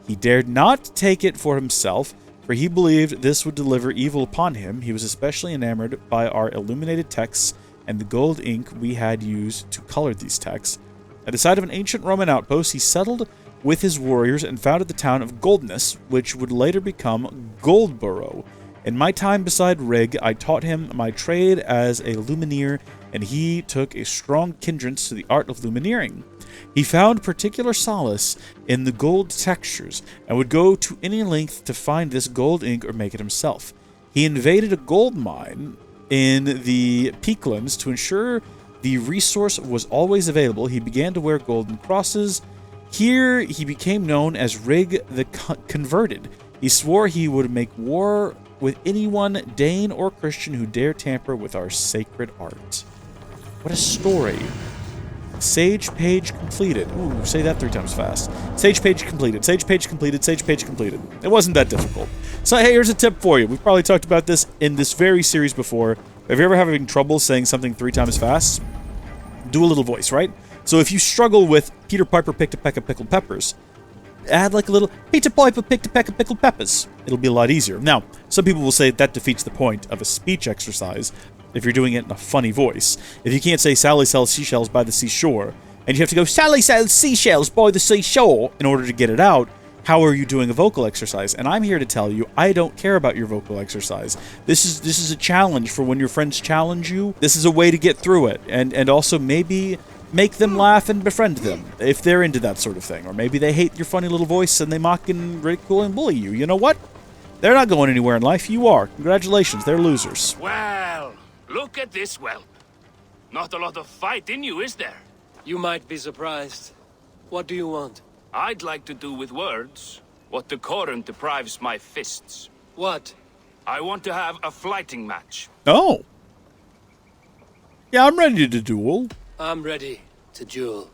He dared not take it for himself, for he believed this would deliver evil upon him. He was especially enamored by our illuminated texts and the gold ink we had used to color these texts. At the site of an ancient Roman outpost, he settled with his warriors and founded the town of Goldness, which would later become Goldborough. In my time beside Rig, I taught him my trade as a lumineer, and he took a strong kindred to the art of lumineering. He found particular solace in the gold textures, and would go to any length to find this gold ink or make it himself. He invaded a gold mine in the Peaklands to ensure the resource was always available. He began to wear golden crosses. Here he became known as Rig the Converted. He swore he would make war with anyone, Dane or Christian, who dare tamper with our sacred art. What a story. Sage page completed. Ooh, say that 3 times fast. Sage page completed. Sage page completed. Sage page completed. It wasn't that difficult. So hey, here's a tip for you. We've probably talked about this in this very series before. If you're ever having trouble saying something 3 times fast, do a little voice, right? So if you struggle with Peter Piper picked a peck of pickled peppers, add like a little Peter Piper picked a peck of pickled peppers. It'll be a lot easier. Now, some people will say that defeats the point of a speech exercise if you're doing it in a funny voice. If you can't say Sally sells seashells by the seashore, and you have to go Sally sells seashells by the seashore in order to get it out, how are you doing a vocal exercise? And I'm here to tell you, I don't care about your vocal exercise. This is a challenge for when your friends challenge you. This is a way to get through it, and also maybe make them laugh and befriend them if they're into that sort of thing. Or maybe they hate your funny little voice and they mock and ridicule and bully you. You know what? They're not going anywhere in life. You are. Congratulations. They're losers. Well, look at this whelp. Not a lot of fight in you, is there? You might be surprised. What do you want? I'd like to do with words what the current deprives my fists. What? I want to have a fighting match. Oh. Yeah, I'm ready to duel. I'm ready to duel.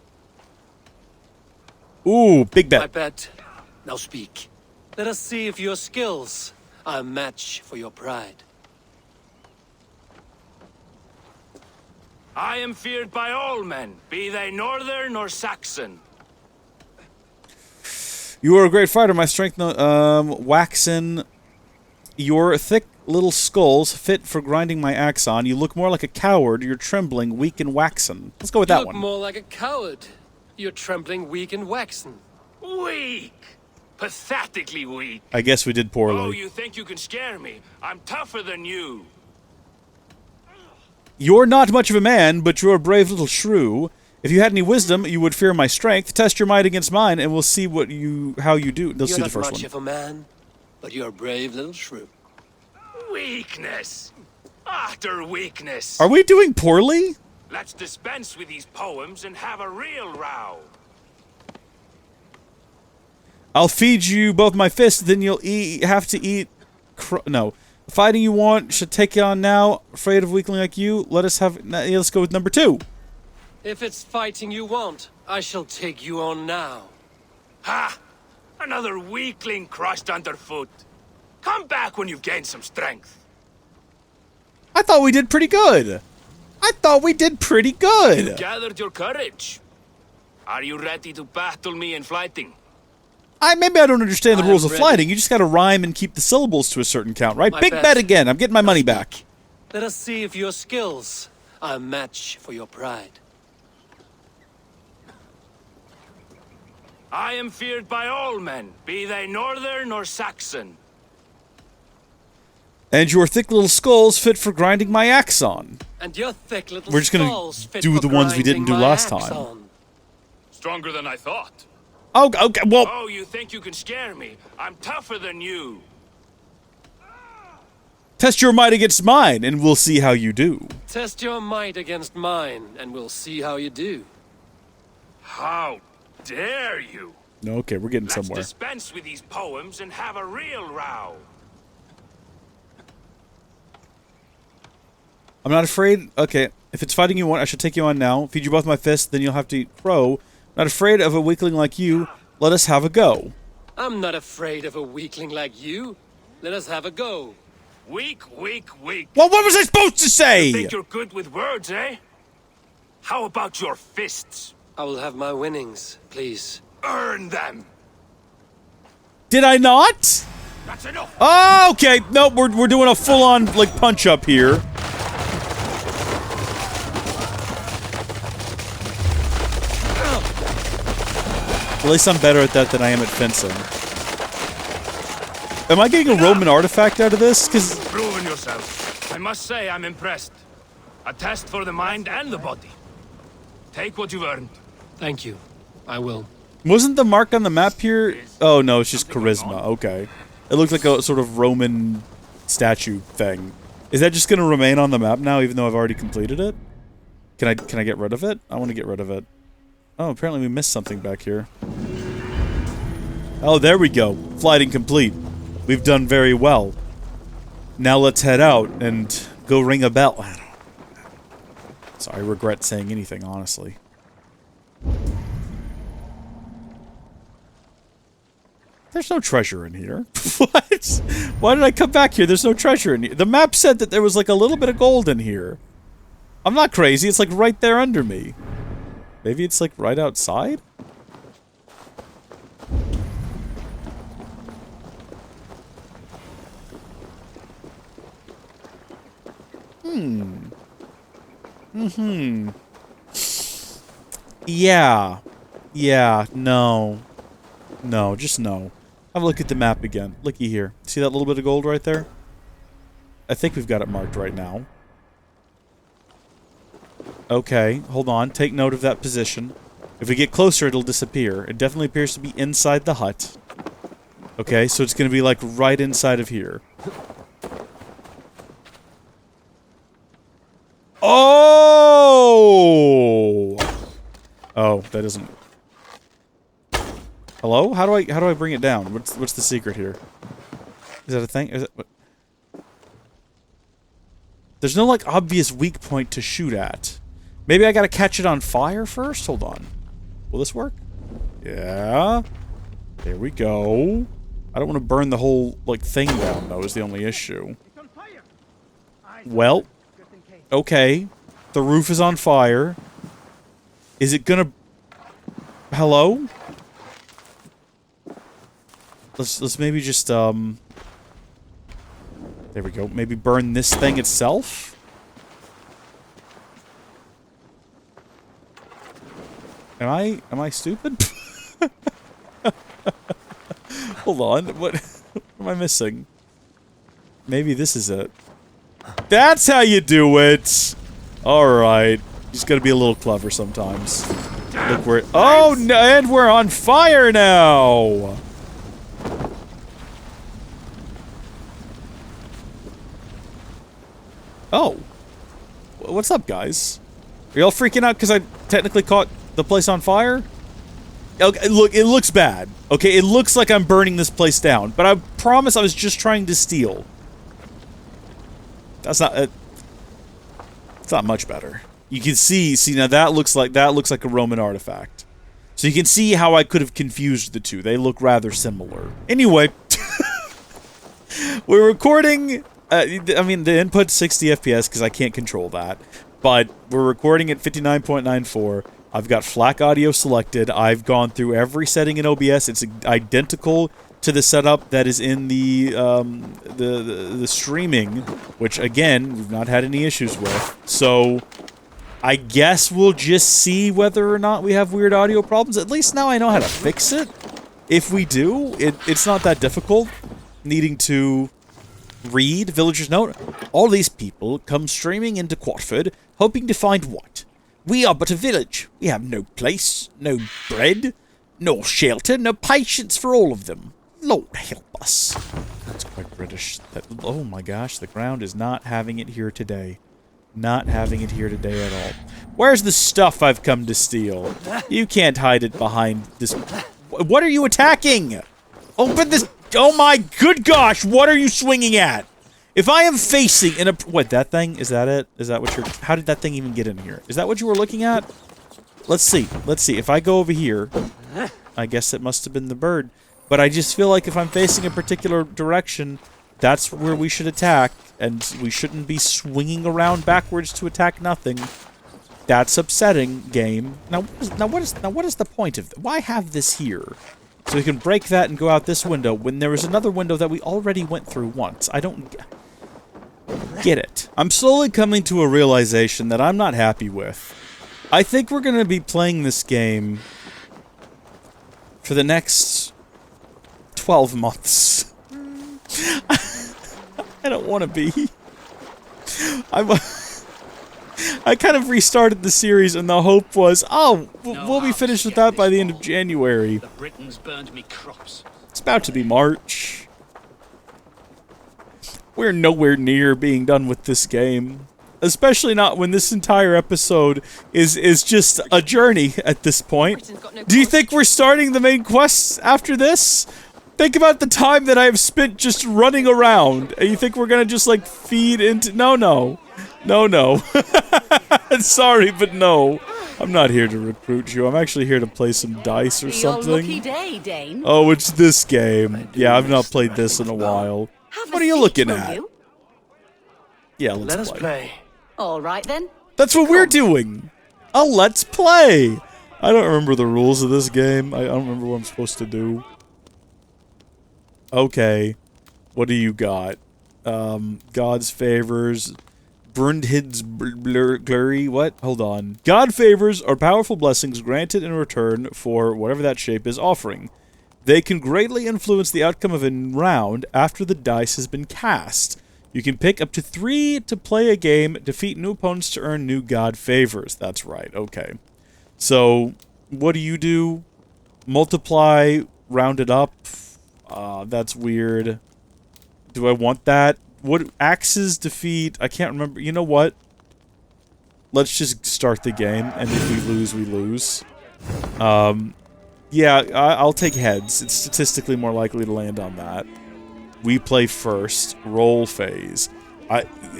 Ooh, big My bet. bet. Now speak. Let us see if your skills are a match for your pride. I am feared by all men, be they northern or Saxon. You are a great fighter, my strength, waxen. Your thick little skulls fit for grinding my axe on. You look more like a coward. You're trembling, weak, and waxen. Let's go with that You look one. more like a coward. You're trembling, weak, and waxen. Weak! Pathetically weak. I guess we did Oh, poorly. you think you can scare me? I'm tougher than you. You're not much of a man, but you're a brave little shrew. If you had any wisdom, you would fear my strength. Test your might against mine, and we'll see how you do. Let's You're do the not first much one. of a man, but you're a brave little shrew. Weakness. Utter weakness. Are we doing poorly? Let's dispense with these poems and have a real row. I'll feed you both my fists, then you'll have to eat... No. The fighting you want should take you on now. Afraid of weakling like you? Let's go with number 2. If it's fighting you want, I shall take you on now. Ha! Another weakling crushed underfoot. Come back when you've gained some strength. I thought we did pretty good. Gathered your courage. Are you ready to battle me in fighting? Maybe I don't understand the I rules am of ready. fighting. You just gotta rhyme and keep the syllables to a certain count, right? My Big best. bet again. I'm getting my money back. Let us see if your skills are a match for your pride. I am feared by all men, be they northern or Saxon. And your thick little skulls fit for grinding my axe on. And your thick little We're just gonna skulls fit do for the ones we didn't grinding do my last axe time. on. Stronger than I thought. Oh, okay, well... Oh, you think you can scare me? I'm tougher than you. Test your might against mine, and we'll see how you do. Test your might against mine, and we'll see how you do. How dare you? Okay, we're getting Let's somewhere. dispense with these poems and have a real row. I'm not afraid... Okay, if it's fighting you want, I should take you on now. Feed you both my fists, then you'll have to eat crow. Not afraid of a weakling like you. Let us have a go. I'm not afraid of a weakling like you. Let us have a go. Weak, weak, weak. Well, what was I supposed to say? Think you're good with words, eh? How about your fists? I will have my winnings, please. Earn them. Did I not? That's enough. Oh, okay. Nope, we're doing a full-on, like, punch-up here. At least I'm better at that than I am at fencing. Am I getting a Roman artifact out of this? Because Proven yourself. I must say I'm impressed. A test for the mind and the body. Take what you've earned. Thank you. I will. wasn't the mark on the map here? Oh, no, it's just charisma. Okay. It looked like a sort of Roman statue thing. Is that just going to remain on the map now, even though I've already completed it? Can I get rid of it? I want to get rid of it. Oh, apparently we missed something back here. Oh, there we go. Flighting complete. We've done very well. Now let's head out and go ring a bell. I don't know. So I regret saying anything, honestly. There's no treasure in here. What? Why did I come back here? There's no treasure in here. The map said that there was like a little bit of gold in here. I'm not crazy. It's like right there under me. Maybe it's like right outside? Yeah. Yeah, no. No, just no. Have a look at the map again. Looky here. See that little bit of gold right there? I think we've got it marked right now. Okay, hold on. Take note of that position. If we get closer, it'll disappear. It definitely appears to be inside the hut. Okay, so it's going to be like right inside of here. Oh! Oh, that isn't... Hello? How do I bring it down? What's the secret here? Is that a thing? Is it... What? There's no, like, obvious weak point to shoot at. Maybe I gotta catch it on fire first? Hold on. Will this work? Yeah. There we go. I don't want to burn the whole, like, thing down, though, is the only issue. Well, okay. The roof is on fire. Is it gonna... Hello? Let's maybe just, there we go. Maybe burn this thing itself? Am I stupid? Hold on. What am I missing? Maybe this is it. That's how you do it! Alright. Just gotta be a little clever sometimes. Look where... Oh, no, and we're on fire now! Oh. What's up, guys? Are y'all freaking out because I technically caught the place on fire? Okay, look, it looks bad. Okay, it looks like I'm burning this place down, but I promise I was just trying to steal. That's not... it's not much better. You can see now that looks like a Roman artifact. So you can see how I could have confused the two. They look rather similar. Anyway, we're recording... I mean, the input's 60 FPS because I can't control that. But we're recording at 59.94. I've got FLAC audio selected. I've gone through every setting in OBS. It's identical to the setup that is in the streaming, which, again, we've not had any issues with. So, I guess we'll just see whether or not we have weird audio problems. At least now I know how to fix it. If we do, it's not that difficult. Needing to... read Villager's Note. All these people come streaming into Quatford, hoping to find what? We are but a village. We have no place, no bread, no shelter, no patience for all of them. Lord help us. That's quite British. Oh my gosh, the ground is not having it here today. Not having it here today at all. Where's the stuff I've come to steal? You can't hide it behind this... What are you attacking? Open this... Oh my good gosh, what are you swinging at? If I am facing in a... What, that thing? Is that it? Is that what you're... How did that thing even get in here? Is that what you were looking at? Let's see. Let's see. If I go over here, I guess it must have been the bird. But I just feel like if I'm facing a particular direction, that's where we should attack. And we shouldn't be swinging around backwards to attack nothing. That's upsetting, game. Now what is the point of... Why have this here? So we can break that and go out this window when there was another window that we already went through once. I don't get it. I'm slowly coming to a realization that I'm not happy with. I think we're going to be playing this game for the next 12 months. I don't want to be. I kind of restarted the series, and the hope was, oh, we'll be finished with that by the end of January. The Britons burned me crops. It's about to be March. We're nowhere near being done with this game. Especially not when this entire episode is just a journey at this point. Do you think we're starting the main quests after this? Think about the time that I have spent just running around. And you think we're gonna just, like, feed into... No. Sorry, but no. I'm not here to recruit you. I'm actually here to play some dice or something. Lucky day, Dane. Oh, it's this game. Yeah, I've not played this in a while. What are you looking at? Yeah, Let us play. All right, then. That's what we're doing. A let's play. I don't remember the rules of this game. I don't remember what I'm supposed to do. Okay. What do you got? God's favors... Brundhid's blurry, what? Hold on. God favors are powerful blessings granted in return for whatever that shape is offering. They can greatly influence the outcome of a round after the dice has been cast. You can pick up to 3 to play a game, defeat new opponents to earn new God favors. That's right, okay. So, what do? Multiply, round it up? That's weird. Do I want that? What axes defeat? I can't remember. You know what? Let's just start the game, and if we lose, we lose. Yeah, I'll take heads. It's statistically more likely to land on that. We play first. Roll phase.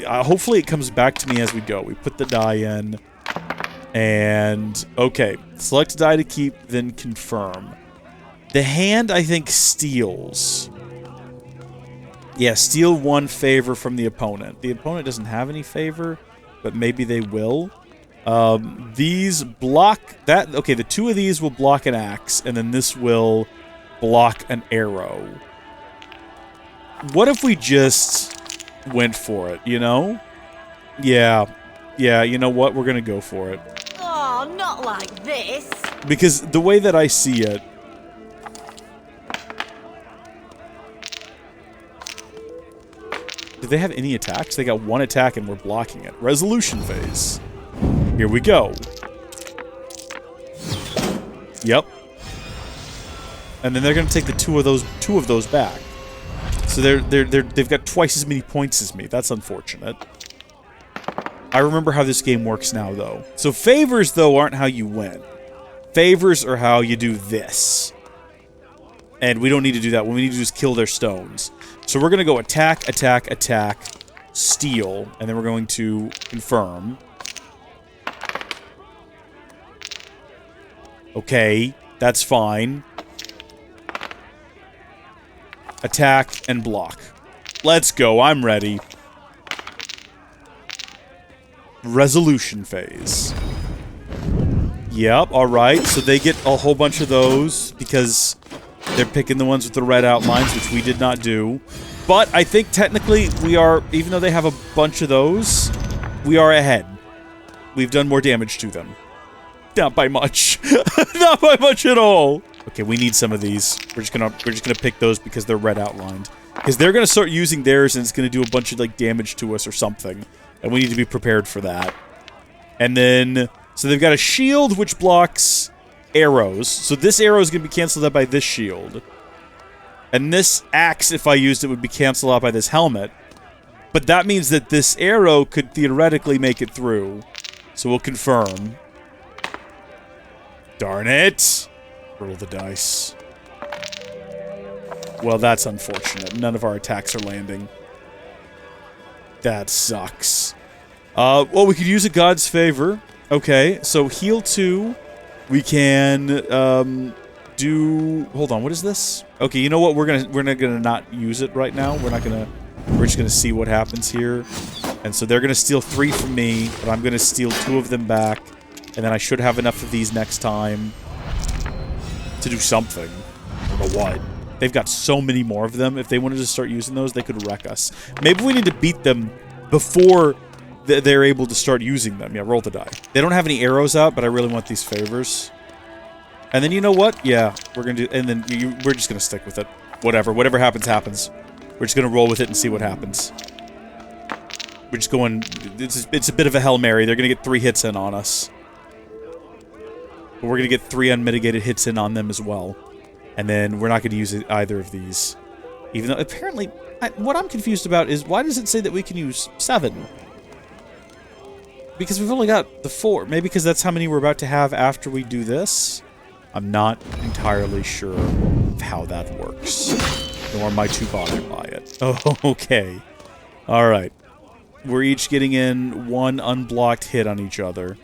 Hopefully it comes back to me as we go. We put the die in, and okay. Select die to keep, then confirm. The hand, I think, steals. Yeah, steal 1 favor from the opponent. The opponent doesn't have any favor, but maybe they will. These block that. Okay, the 2 of these will block an axe, and then this will block an arrow. What if we just went for it, you know? Yeah, you know what? We're gonna go for it. Oh, not like this. Because the way that I see it... Do they have any attacks? They got 1 attack and we're blocking it. Resolution phase. Here we go. Yep. And then they're gonna take the 2 of those back. So they've got twice as many points as me. That's unfortunate. I remember how this game works now, though. So favors, though, aren't how you win. Favors are how you do this. And we don't need to do that. What we need to do is kill their stones. So we're going to go attack, attack, attack, steal, and then we're going to confirm. Okay, that's fine. Attack and block. Let's go, I'm ready. Resolution phase. Yep, alright, so they get a whole bunch of those because they're picking the ones with the red outlines, which we did not do. But I think technically we are, even though they have a bunch of those, we are ahead. We've done more damage to them. Not by much. Not by much at all. Okay, we need some of these. We're just gonna pick those because they're red outlined. Because they're gonna start using theirs and it's gonna do a bunch of like damage to us or something. And we need to be prepared for that. And then, so they've got a shield which blocks arrows. So this arrow is going to be canceled out by this shield. And this axe, if I used it, would be canceled out by this helmet. But that means that this arrow could theoretically make it through. So we'll confirm. Darn it. Roll the dice. Well, that's unfortunate. None of our attacks are landing. That sucks. Well, we could use a God's Favor. Okay, so heal 2. We can, do... Hold on, what is this? Okay, you know what? We're not gonna not use it right now. We're just gonna see what happens here. And so they're gonna steal 3 from me, but I'm gonna steal 2 of them back. And then I should have enough of these next time to do something. I don't know what. They've got so many more of them. If they wanted to start using those, they could wreck us. Maybe we need to beat them before they're able to start using them. Yeah, roll the die. They don't have any arrows out, but I really want these favors. And then you know what? Yeah, we're going to do... And then we're just going to stick with it. Whatever. Whatever happens, happens. We're just going to roll with it and see what happens. We're just going... It's a bit of a Hail Mary. They're going to get 3 hits in on us. But we're going to get 3 unmitigated hits in on them as well. And then we're not going to use either of these. Even though, apparently, what I'm confused about is, why does it say that we can use 7? Because we've only got the 4. Maybe because that's how many we're about to have after we do this? I'm not entirely sure of how that works. Nor am I too bothered by it. Oh, okay. Alright. We're each getting in 1 unblocked hit on each other.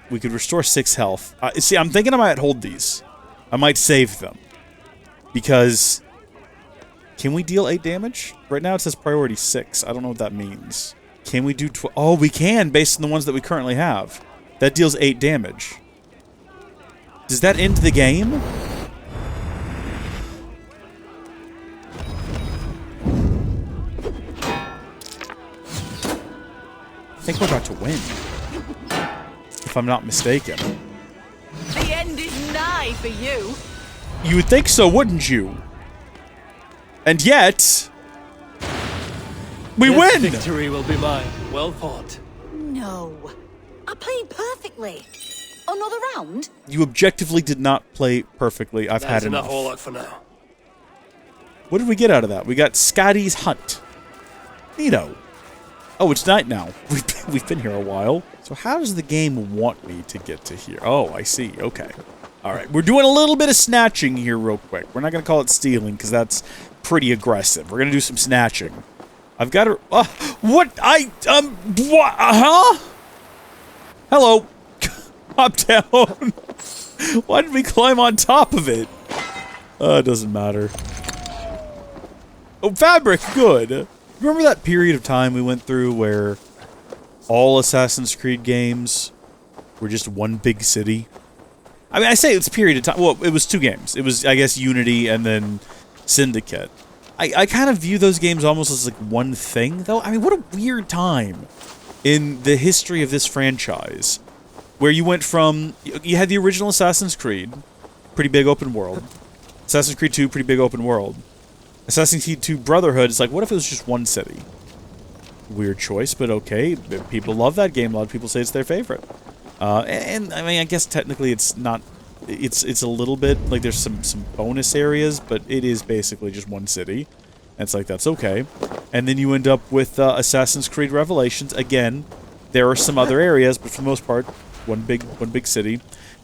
We could restore 6 health. See, I'm thinking I might hold these. I might save them. Because... Can we deal 8 damage? Right now it says priority 6. I don't know what that means. Can we do... Oh, we can, based on the ones that we currently have. That deals 8 damage. Does that end the game? I think we're about to win. If I'm not mistaken. The end is nigh for you. You would think so, wouldn't you? And yet... We win! Victory will be mine. Well fought. No. I played perfectly. Another round? You objectively did not play perfectly. I've had enough. All luck for now. What did we get out of that? We got Scotty's Hunt. Neato. Oh, it's night now. We've been here a while. So how does the game want me to get to here? Oh, I see. Okay. All right. We're doing a little bit of snatching here real quick. We're not going to call it stealing because that's pretty aggressive. We're going to do some snatching. I've got to... what? What? Huh? Hello. I'm down. Why did we climb on top of it? It doesn't matter. Oh, Fabric, good. Remember that period of time we went through where all Assassin's Creed games were just one big city? I mean, I say it's a period of time. Well, it was 2 games. It was, I guess, Unity and then Syndicate. I kind of view those games almost as like one thing, though. I mean, what a weird time in the history of this franchise, where you went from, you had the original Assassin's Creed, pretty big open world. Assassin's Creed 2, pretty big open world. Assassin's Creed 2 Brotherhood is like, what if it was just one city? Weird choice, but okay. People love that game. A lot of people say it's their favorite. And I mean, I guess technically it's not. It's a little bit like there's some bonus areas, but it is basically just one city. And it's like, that's okay. And then you end up with Assassin's Creed Revelations. Again, there are some other areas, but for the most part, one big city.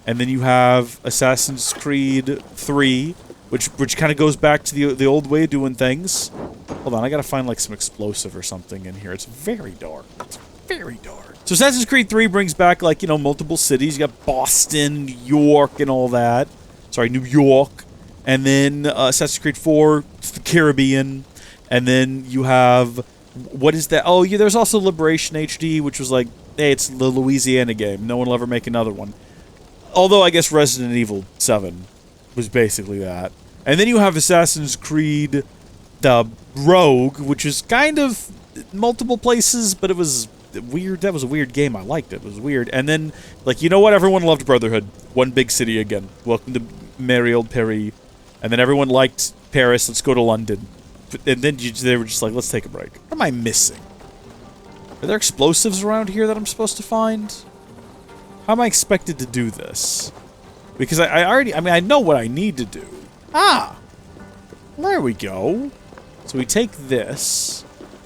And then you have Assassin's Creed 3, which kind of goes back to the old way of doing things. Hold on, I gotta find like some explosive or something in here. It's very dark. It's very dark. So Assassin's Creed 3 brings back, like, you know, multiple cities. You got Boston, New York, and all that. Sorry, New York. And then Assassin's Creed 4, it's the Caribbean. And then you have, what is that? Oh, yeah, there's also Liberation HD, which was like, hey, it's the Louisiana game. No one will ever make another one. Although, I guess Resident Evil 7 was basically that. And then you have Assassin's Creed Rogue, which is kind of multiple places, but it was weird. That was a weird game. I liked it. It was weird. And then, like, you know what? Everyone loved Brotherhood. One big city again. Welcome to merry old Paris. And then everyone liked Paris. Let's go to London. And then they were just like, let's take a break. What am I missing? Are there explosives around here that I'm supposed to find? How am I expected to do this? Because I know what I need to do. Ah! There we go. So we take this,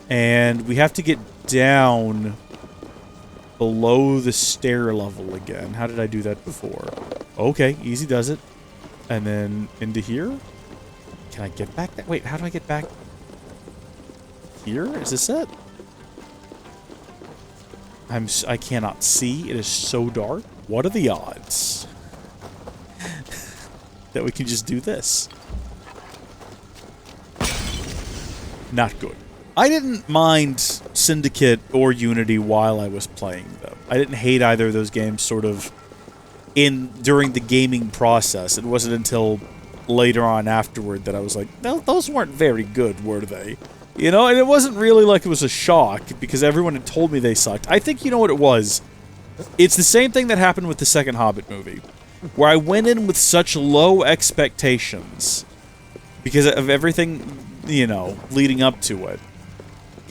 and we have to get down below the stair level again. How did I do that before? Okay, easy does it. And then into here? Can I get back that? Wait, how do I get back? Here? Is this it? I cannot see. It is so dark. What are the odds that we can just do this? Not good. I didn't mind Syndicate or Unity while I was playing them. I didn't hate either of those games sort of during the gaming process. It wasn't until later on afterward that I was like, no, those weren't very good, were they? You know, and it wasn't really like it was a shock because everyone had told me they sucked. I think you know what it was? It's the same thing that happened with the second Hobbit movie, where I went in with such low expectations because of everything, you know, leading up to it.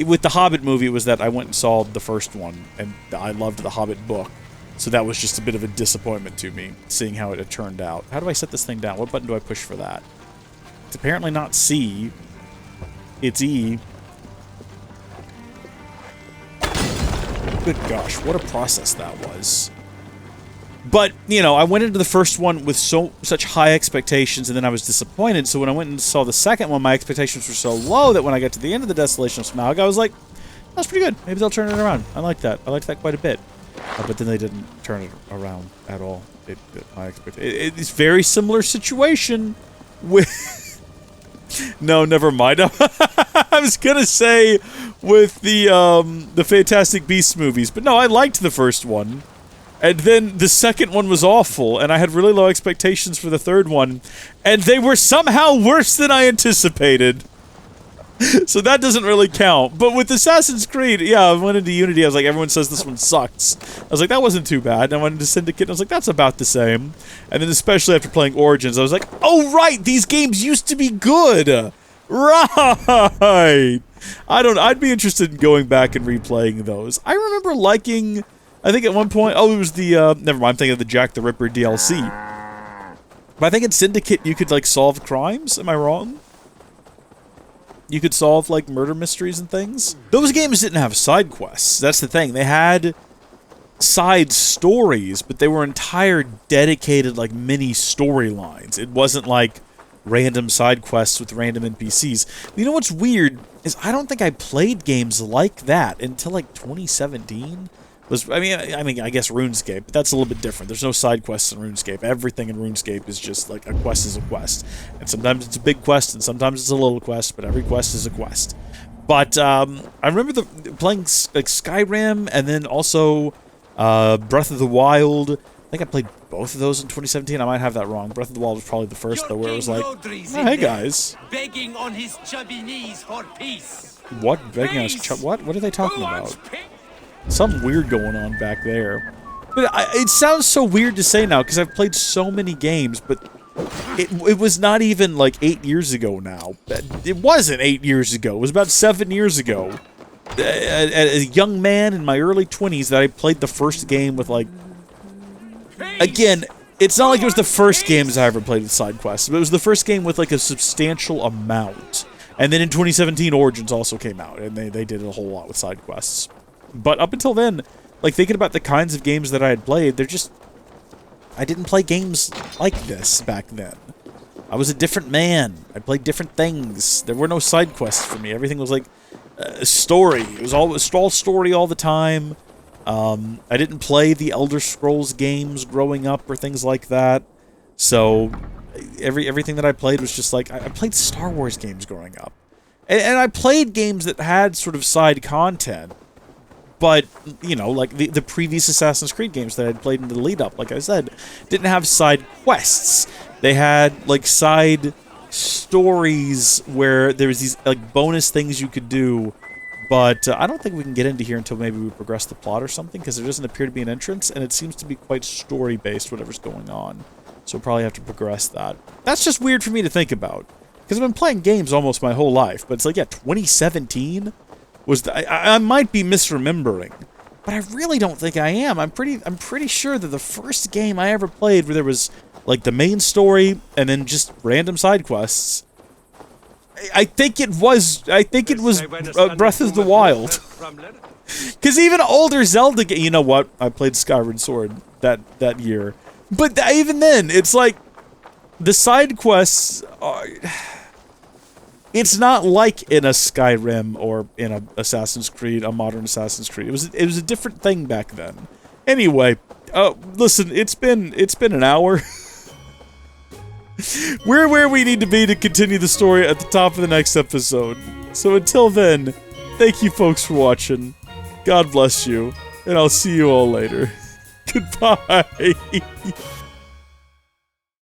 With the Hobbit movie, it was that I went and saw the first one, and I loved the Hobbit book. So that was just a bit of a disappointment to me, seeing how it had turned out. How do I set this thing down? What button do I push for that? It's apparently not C. It's E. Good gosh, what a process that was. But, you know, I went into the first one with such high expectations, and then I was disappointed. So when I went and saw the second one, my expectations were so low that when I got to the end of the Desolation of Smaug, I was like, that's pretty good. Maybe they'll turn it around. I like that. I liked that quite a bit. But then they didn't turn it around at all. It's a very similar situation with... No, never mind. I was gonna say with the Fantastic Beasts movies, but no, I liked the first one. And then the second one was awful, and I had really low expectations for the third one, and they were somehow worse than I anticipated. So that doesn't really count. But with Assassin's Creed, yeah, I went into Unity, I was like, everyone says this one sucks. I was like, that wasn't too bad. And I went into Syndicate, and I was like, that's about the same. And then especially after playing Origins, I was like, oh right, these games used to be good! Right! I'd be interested in going back and replaying those. I remember liking, I think at one point, oh, it was the, never mind, I'm thinking of the Jack the Ripper DLC. But I think in Syndicate you could, like, solve crimes, am I wrong? You could solve, like, murder mysteries and things. Those games didn't have side quests. That's the thing. They had side stories, but they were entire dedicated, like, mini storylines. It wasn't, like, random side quests with random NPCs. You know what's weird is I don't think I played games like that until, like, 2017. I guess RuneScape, but that's a little bit different. There's no side quests in RuneScape. Everything in RuneScape is just like a quest is a quest. And sometimes it's a big quest, and sometimes it's a little quest, but every quest is a quest. But I remember playing like Skyrim, and then also Breath of the Wild. I think I played both of those in 2017. I might have that wrong. Breath of the Wild was probably the first, though, where it was like, oh, hey, guys. Begging on his chubby knees for peace. What? Begging on his what? What are they talking about? Something weird going on back there. But it sounds so weird to say now, because I've played so many games, but it was not even like 8 years ago now. It wasn't 8 years ago. It was about 7 years ago. A young man in my early 20s that I played the first game with, like... Again, it's not like it was the first games I ever played with side quests, but it was the first game with, like, a substantial amount. And then in 2017, Origins also came out, and they did a whole lot with side quests. But up until then, like, thinking about the kinds of games that I had played, they're just... I didn't play games like this back then. I was a different man. I played different things. There were no side quests for me. Everything was, like, story. It was all story all the time. I didn't play the Elder Scrolls games growing up or things like that. So, everything that I played was just, like... I played Star Wars games growing up. And I played games that had sort of side content. But, you know, like the previous Assassin's Creed games that I'd played in the lead-up, like I said, didn't have side quests. They had, like, side stories where there was these, like, bonus things you could do. But I don't think we can get into here until maybe we progress the plot or something, because there doesn't appear to be an entrance, and it seems to be quite story-based, whatever's going on. So we'll probably have to progress that. That's just weird for me to think about, because I've been playing games almost my whole life. But it's like, yeah, 2017? I might be misremembering, but I really don't think I am. I'm pretty sure that the first game I ever played where there was like the main story and then just random side quests, I think it was Breath of the Wild. Because even older Zelda you know what? I played Skyward Sword that year. But even then, it's like the side quests are... It's not like in a Skyrim or in a Assassin's Creed, a modern Assassin's Creed. It was a different thing back then. Anyway, listen, it's been an hour. We're where we need to be to continue the story at the top of the next episode. So until then, thank you folks for watching. God bless you, and I'll see you all later. Goodbye.